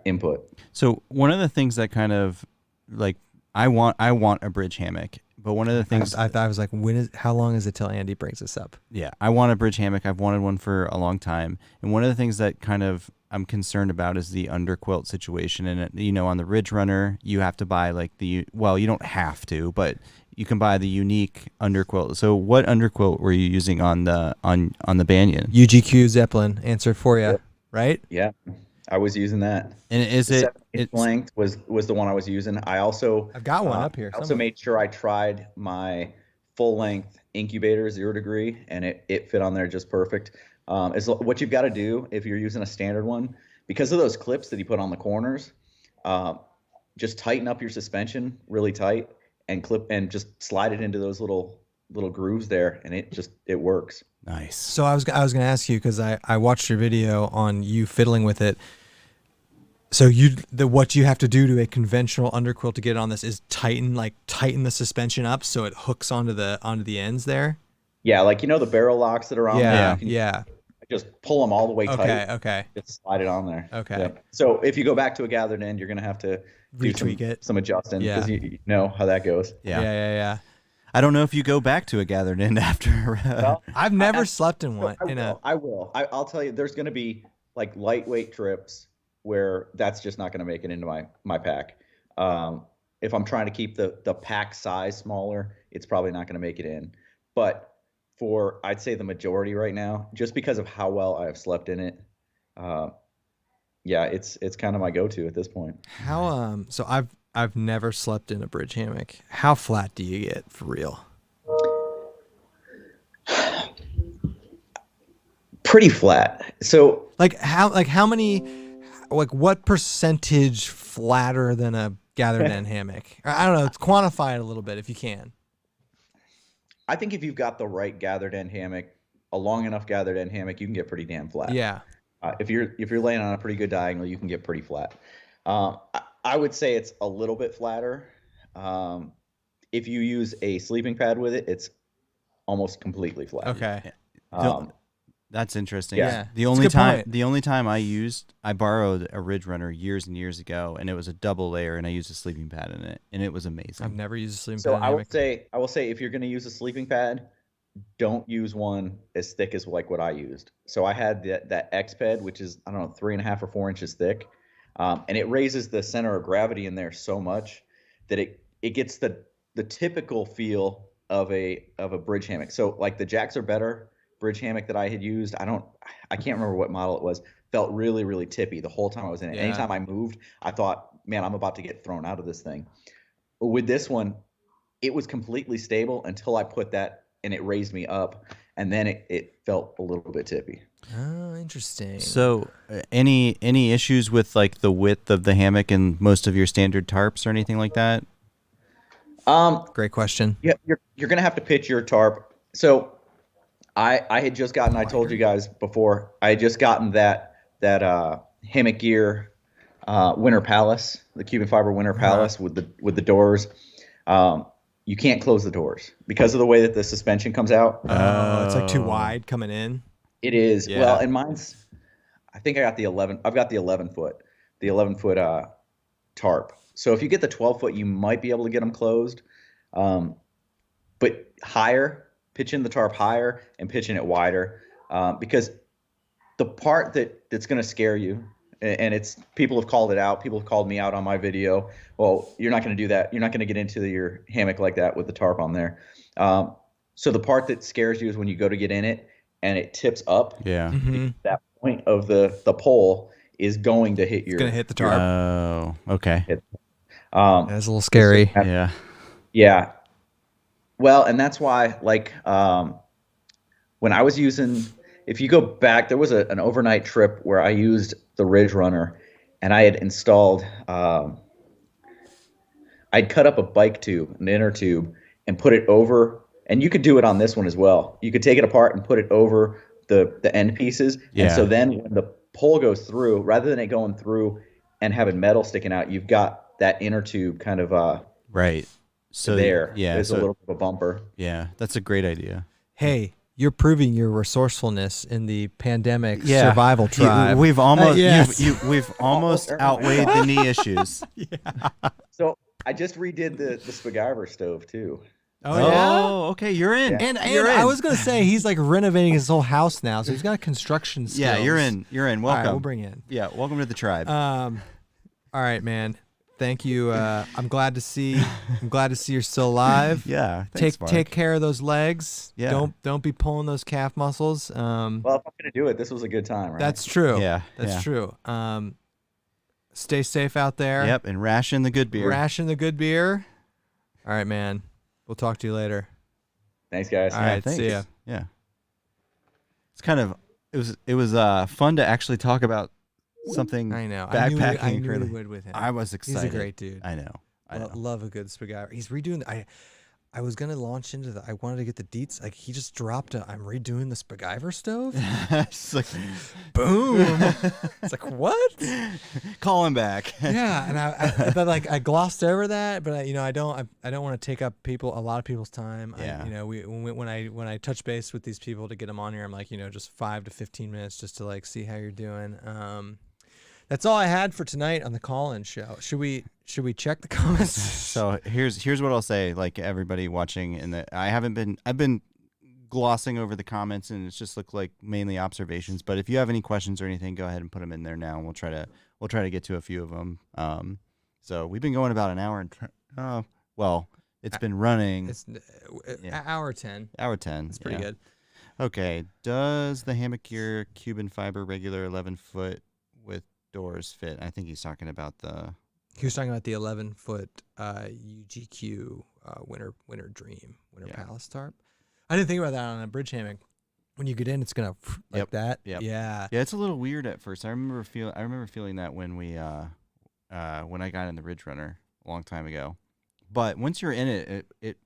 S7: input.
S1: So one of the things that kind of like I want a bridge hammock, but one of the things
S2: I thought I was like, how long is it till Andy brings this up?
S1: yeah, I want a bridge hammock. I've wanted one for a long time, and one of the things that kind of I'm concerned about is the underquilt situation. And on the Ridge Runner, you have to buy like you don't have to, but you can buy the unique underquilt. So what underquilt were you using on the Banyan?
S2: UGQ Zeppelin answered for you,
S7: Yep.
S2: right?
S7: Yeah, I was using that.
S1: And is
S7: The
S1: it
S7: 7-inch length was the one I was using.
S2: I've got one up here.
S7: I also made sure I tried my full length incubator 0 degree, and it fit on there just perfect. What you've got to do if you're using a standard one, because of those clips that you put on the corners, just tighten up your suspension really tight and just slide it into those little grooves there, and it works.
S1: Nice.
S2: So I was going to ask you, because I watched your video on you fiddling with it. So what you have to do to a conventional underquilt to get it on this is tighten the suspension up so it hooks onto the ends there.
S7: Yeah, like the barrel locks that are on there.
S2: Yeah.
S7: Just pull them all the way tight.
S2: Okay.
S7: Just slide it on there.
S2: Okay.
S7: Yep. So if you go back to a gathered end, you're gonna have to
S2: retweak it,
S7: some adjusting,
S2: Yeah.
S7: because you know how that goes.
S2: Yeah.
S1: I don't know if you go back to a gathered end after.
S7: Well,
S2: I've never slept in one.
S7: I will. I'll tell you, there's gonna be like lightweight trips where that's just not gonna make it into my pack. If I'm trying to keep the pack size smaller, it's probably not gonna make it in. But for I'd say the majority right now, just because of how well I have slept in it, yeah, it's kind of my go-to at this point.
S2: How so I've never slept in a bridge hammock. How flat do you get for real?
S7: Pretty flat. So
S2: how many, what percentage flatter than a gathered end hammock? I don't know. Quantify it a little bit if you can.
S7: I think if you've got the right gathered end hammock, a long enough gathered end hammock, you can get pretty damn flat.
S2: Yeah.
S7: If you're laying on a pretty good diagonal, you can get pretty flat. I would say it's a little bit flatter. If you use a sleeping pad with it, it's almost completely flat.
S2: Okay.
S1: That's interesting.
S2: Yeah.
S1: The only time I borrowed a Ridge Runner years and years ago, and it was a double layer, and I used a sleeping pad in it, and it was amazing.
S2: I've never used a sleeping
S7: So
S2: pad.
S7: I will say if you're going to use a sleeping pad, don't use one as thick as like what I used. So I had that X pad, which is 3.5 or 4 inches thick, and it raises the center of gravity in there so much that it gets the typical feel of a bridge hammock. So like the jacks are better. Bridge hammock that I had used, I can't remember what model it was, felt really, really tippy the whole time I was in it.
S2: Yeah.
S7: Anytime I moved, I thought, man, I'm about to get thrown out of this thing. With this one, it was completely stable until I put that, and it raised me up, and then it felt a little bit tippy.
S2: Oh, interesting.
S1: So any issues with like the width of the hammock and most of your standard tarps or anything like that?
S2: Great question.
S7: Yeah, you're gonna have to pitch your tarp. So I had just gotten, I told you guys before, I had just gotten that Hammock Gear Winter Palace, the Cuban fiber Winter Palace with the doors. You can't close the doors because of the way that the suspension comes out.
S2: Oh, it's like too wide coming in.
S7: It is.
S2: Yeah.
S7: Well, and mine's, I think I got the 11. I've got the 11-foot, tarp. So if you get the 12-foot, you might be able to get them closed. But higher, pitching the tarp higher and pitching it wider, because the part that's going to scare you, and it's, people have called it out. People have called me out on my video. Well, you're not going to do that. You're not going to get into your hammock like that with the tarp on there. So the part that scares you is when you go to get in it and it tips up.
S1: Yeah.
S2: Mm-hmm.
S7: That point of the pole is going to hit
S2: It's gonna hit the tarp.
S1: Oh, okay.
S2: That's a little scary.
S1: Yeah.
S7: Yeah. Well, and that's why, like, when I was using, if you go back, there was an overnight trip where I used the Ridge Runner, and I had installed I'd cut up a bike tube, an inner tube, and put it over. And you could do it on this one as well. You could take it apart and put it over the end pieces. And so
S1: Yeah.
S7: then when the pole goes through, rather than it going through and having metal sticking out, you've got that inner tube kind of
S1: Right. So
S7: there.
S1: yeah,
S7: There's a
S1: so
S7: little bit of a bumper.
S1: yeah, that's a great idea.
S2: Hey, you're proving your resourcefulness in the pandemic
S1: Yeah.
S2: survival tribe.
S1: We've almost
S2: yes.
S1: we've almost outweighed the knee issues.
S7: So I just redid the Spaguyver stove too.
S1: Oh, okay, you're in.
S2: And
S1: You're
S2: I
S1: in.
S2: was gonna say he's like renovating his whole house now, so he's got construction skills.
S1: Yeah, you're in. You're in.
S2: All
S1: Welcome.
S2: right, we'll bring you in.
S1: Yeah, welcome to the tribe.
S2: All right, man. Thank you. I'm glad to see. I'm glad to see you're still alive.
S1: yeah. Thanks, Mark.
S2: Take care of those legs.
S1: Yeah.
S2: Don't be pulling those calf muscles.
S7: Well, if I'm gonna do it, this was a good time, right?
S2: That's true.
S1: Yeah,
S2: That's
S1: yeah.
S2: true. Stay safe out there.
S1: Yep, and ration the good beer.
S2: Ration the good beer. All right, man. We'll talk to you later.
S7: Thanks, guys.
S2: All right,
S1: thanks.
S2: see ya.
S1: Yeah. It's kind of it was fun to actually talk about something.
S2: I know.
S1: Backpacking.
S2: I knew
S1: really.
S2: we would with him.
S1: I was
S2: He's
S1: excited.
S2: a great dude.
S1: I know. I know.
S2: Love a good Spaguyver. He's redoing. I was gonna launch into the. I wanted to get the deets. Like he just dropped a. I'm redoing the Spaguyver stove.
S1: It's like,
S2: Boom. It's like what?
S1: call him back.
S2: Yeah, and but like I glossed over that, but I don't want to take up a lot of people's time.
S1: Yeah.
S2: When I touch base with these people to get them on here, I'm like, just 5 to 15 minutes just to like see how you're doing. That's all I had for tonight on the call-in show. Should we check the comments?
S1: So here's what I'll say. Like everybody watching, I've been glossing over the comments, and it's just looked like mainly observations. But if you have any questions or anything, go ahead and put them in there now, and we'll try to get to a few of them. So we've been going about an hour and it's been running.
S2: It's
S1: Yeah.
S2: hour 10.
S1: Hour 10.
S2: It's pretty good.
S1: Okay. Does the hammock gear Cuban fiber regular 11-foot with doors fit? I think he's talking about the.
S2: He was talking about the 11-foot UGQ Winter Dream Winter Palace tarp. I didn't think about that on a bridge hammock. When you get in, it's gonna like
S1: Yep.
S2: that.
S1: Yep.
S2: Yeah.
S1: Yeah, it's a little weird at first. I remember feeling that when when I got in the Ridge Runner a long time ago. But once you're in it, it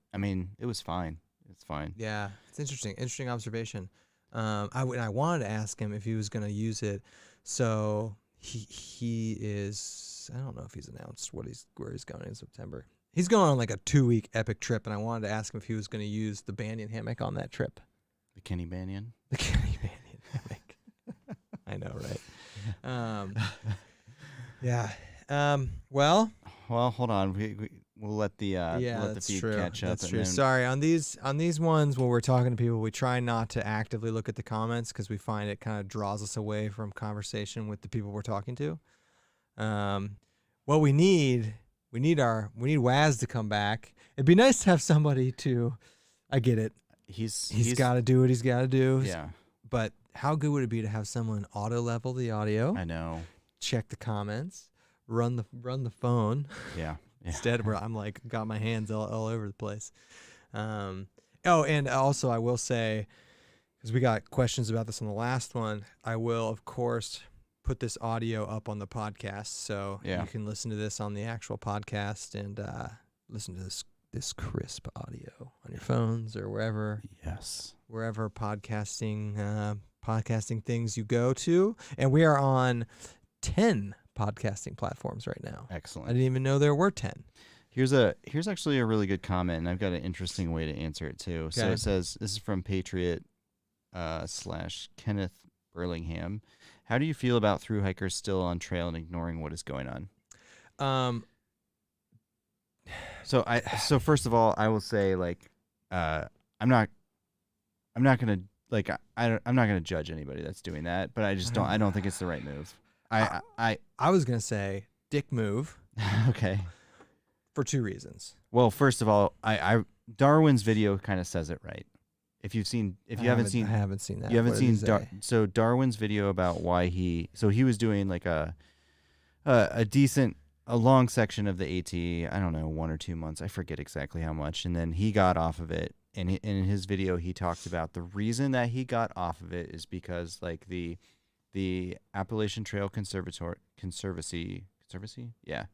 S1: was fine. It's fine.
S2: Yeah, it's interesting. Interesting observation. I wanted to ask him if he was gonna use it. So he is. I don't know if he's announced where he's going in September. He's going on like a 2-week epic trip, and I wanted to ask him if he was going to use the Banyan hammock on that trip.
S1: The Kenny Banyan.
S2: The Kenny Banyan hammock. I know, right? Yeah. Well,
S1: hold on. We'll let the
S2: that's
S1: feed
S2: true.
S1: catch up.
S2: That's
S1: and
S2: true.
S1: then-
S2: Sorry, on these ones when we're talking to people, we try not to actively look at the comments because we find it kind of draws us away from conversation with the people we're talking to. What we need Waz to come back. It'd be nice to have somebody to. I get it. He's got to do what he's got to do.
S1: Yeah,
S2: But how good would it be to have someone auto level the audio,
S1: I know.
S2: check the comments, run the phone?
S1: Yeah.
S2: Instead, where I'm like got my hands all over the place. And also I will say, because we got questions about this on the last one, I will of course put this audio up on the podcast, so you can listen to this on the actual podcast and listen to this crisp audio on your phones or wherever.
S1: Yes.
S2: Wherever podcasting things you go to, and we are on 10 podcasting platforms right now.
S1: Excellent.
S2: I didn't even know there were 10.
S1: Here's actually a really good comment, and I've got an interesting way to answer it too. So
S2: Okay.
S1: it says, this is from Patriot / Kenneth Burlingham. How do you feel about thru hikers still on trail and ignoring what is going on? So first of all, I will say I'm not gonna I'm not gonna judge anybody that's doing that, but I don't think it's the right move. I
S2: was gonna say dick move
S1: okay.
S2: for 2 reasons.
S1: Well, first of all, I Darwin's video kind of says it right. If you haven't seen
S2: I haven't seen that.
S1: You haven't
S2: What did he
S1: seen
S2: say?
S1: Darwin's video about why he was doing like a long section of the AT. I don't know, 1 or 2 months. I forget exactly how much. And then he got off of it. And in his video, he talked about the reason that he got off of it is because like the Appalachian Trail Conservancy, yeah,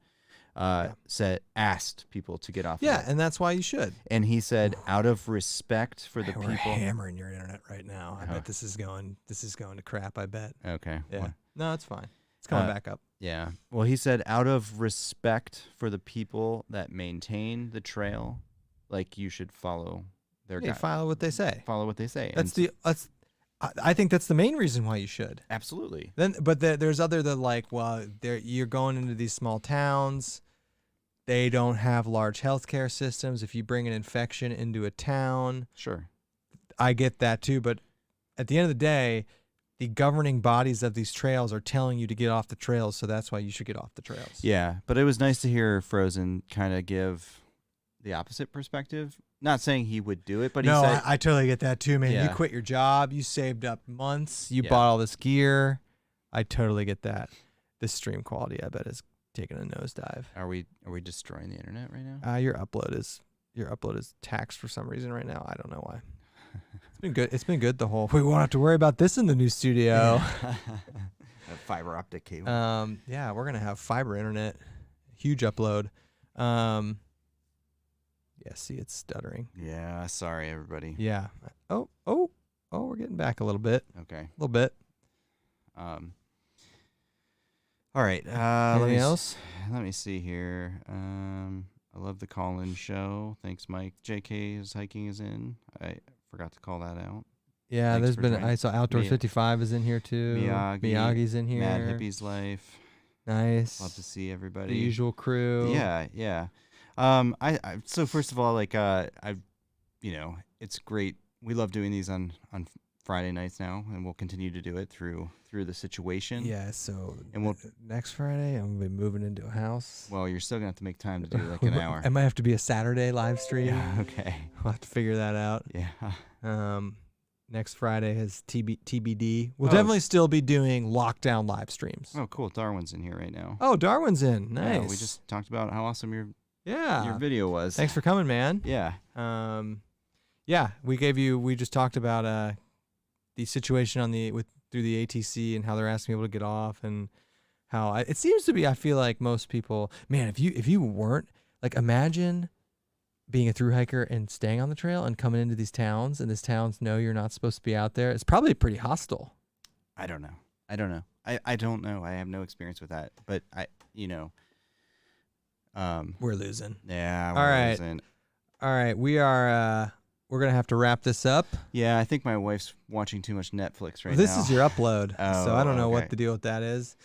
S1: asked people to get off.
S2: Yeah,
S1: of it.
S2: and that's why you should.
S1: And he said, out of respect for the
S2: We're
S1: people.
S2: hammering your internet right now. I bet this is going to crap. I bet.
S1: Okay.
S2: Yeah.
S1: Well,
S2: No, it's fine. It's coming back up.
S1: yeah. Well, he said, out of respect for the people that maintain the trail, like you should follow their
S2: Hey,
S1: guide.
S2: follow what they say.
S1: Follow what they say.
S2: That's
S1: And
S2: I think that's the main reason why you should.
S1: absolutely.
S2: But there's other than like, well, you're going into these small towns. They don't have large healthcare systems. If you bring an infection into a town,
S1: Sure.
S2: I get that too. But at the end of the day, the governing bodies of these trails are telling you to get off the trails, so that's why you should get off the trails.
S1: Yeah, but it was nice to hear Frozen kind of give the opposite perspective. Not saying he would do it, but he said,
S2: I totally get that too, man. You
S1: Yeah.
S2: quit your job, you saved up months, you
S1: Yeah.
S2: bought all this gear. I totally get that. This stream quality, I bet, is taking a nosedive.
S1: "Are we destroying the internet right now?"
S2: Your upload is taxed for some reason right now. I don't know why. It's been good. It's been good the whole. We won't have to worry about this in the new studio.
S1: A fiber optic cable.
S2: Yeah, we're gonna have fiber internet. Huge upload. Yeah, see, it's stuttering.
S1: Yeah, sorry everybody.
S2: Yeah. Oh, we're getting back a little bit.
S1: Okay.
S2: A little bit.
S1: All right.
S2: Anything else?
S1: Let me see here. I love the call-in show. Thanks, Mike. JK's hiking is in. I forgot to call that out.
S2: Yeah,
S1: Thanks
S2: there's
S1: for
S2: been.
S1: joining.
S2: I saw Outdoor
S1: Mia-
S2: 55 is in here too. Miyagi's in here.
S1: Mad Hippie's Life.
S2: Nice.
S1: Love to see everybody.
S2: The usual crew.
S1: Yeah. So first of all, like it's great. We love doing these on Friday nights now, and we'll continue to do it through the situation.
S2: Yeah. So
S1: And
S2: next Friday, I'm gonna be moving into a house.
S1: well, you're still gonna have to make time to do like an hour.
S2: It might have to be a Saturday live stream.
S1: Yeah, okay.
S2: We'll have to figure that out.
S1: Yeah.
S2: Next Friday has TBD. We'll
S1: Oh.
S2: definitely still be doing lockdown live streams.
S1: Oh, cool. Darwin's in here right now.
S2: Oh, Darwin's in. Nice.
S1: Yeah, we just talked about how awesome your
S2: yeah.
S1: video was.
S2: Thanks for coming, man.
S1: Yeah.
S2: Yeah, we just talked about the situation through the ATC and how they're asking people to get off, and how it seems to be. I feel like most people, man, if you weren't, like, imagine being a thru hiker and staying on the trail and coming into these towns, and these towns know you're not supposed to be out there. It's probably pretty hostile.
S1: I don't know. I don't know. I have no experience with that, but
S2: We're losing.
S1: yeah.
S2: All right.
S1: Losing.
S2: All right, we're gonna have to wrap this up.
S1: Yeah, I think my wife's watching too much Netflix right now.
S2: This is your upload, so I don't know what
S1: okay.
S2: the deal with that is.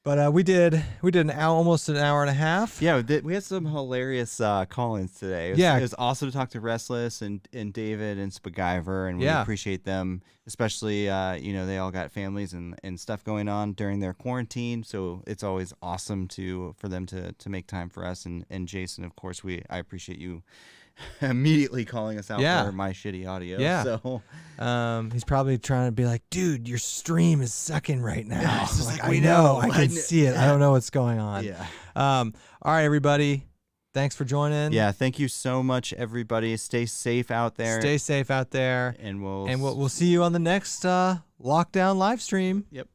S2: But we did almost an hour and a half.
S1: Yeah, we had some hilarious call-ins today. It was awesome to talk to Restless and David and Spaguyver, and we appreciate them, especially they all got families and stuff going on during their quarantine, so it's always awesome for them to make time for us. And Jason, of course, I appreciate you immediately calling us out for my shitty audio.
S2: Yeah.
S1: So
S2: he's probably trying to be like, dude, your stream is sucking right now.
S1: Yeah, it's just like,
S2: I
S1: we
S2: know.
S1: know.
S2: I can see it. I don't know what's going on.
S1: yeah.
S2: All right, everybody. Thanks for joining.
S1: Yeah, thank you so much, everybody. Stay safe out there.
S2: Stay safe out there.
S1: And we'll
S2: see you on the next lockdown live stream.
S1: Yep.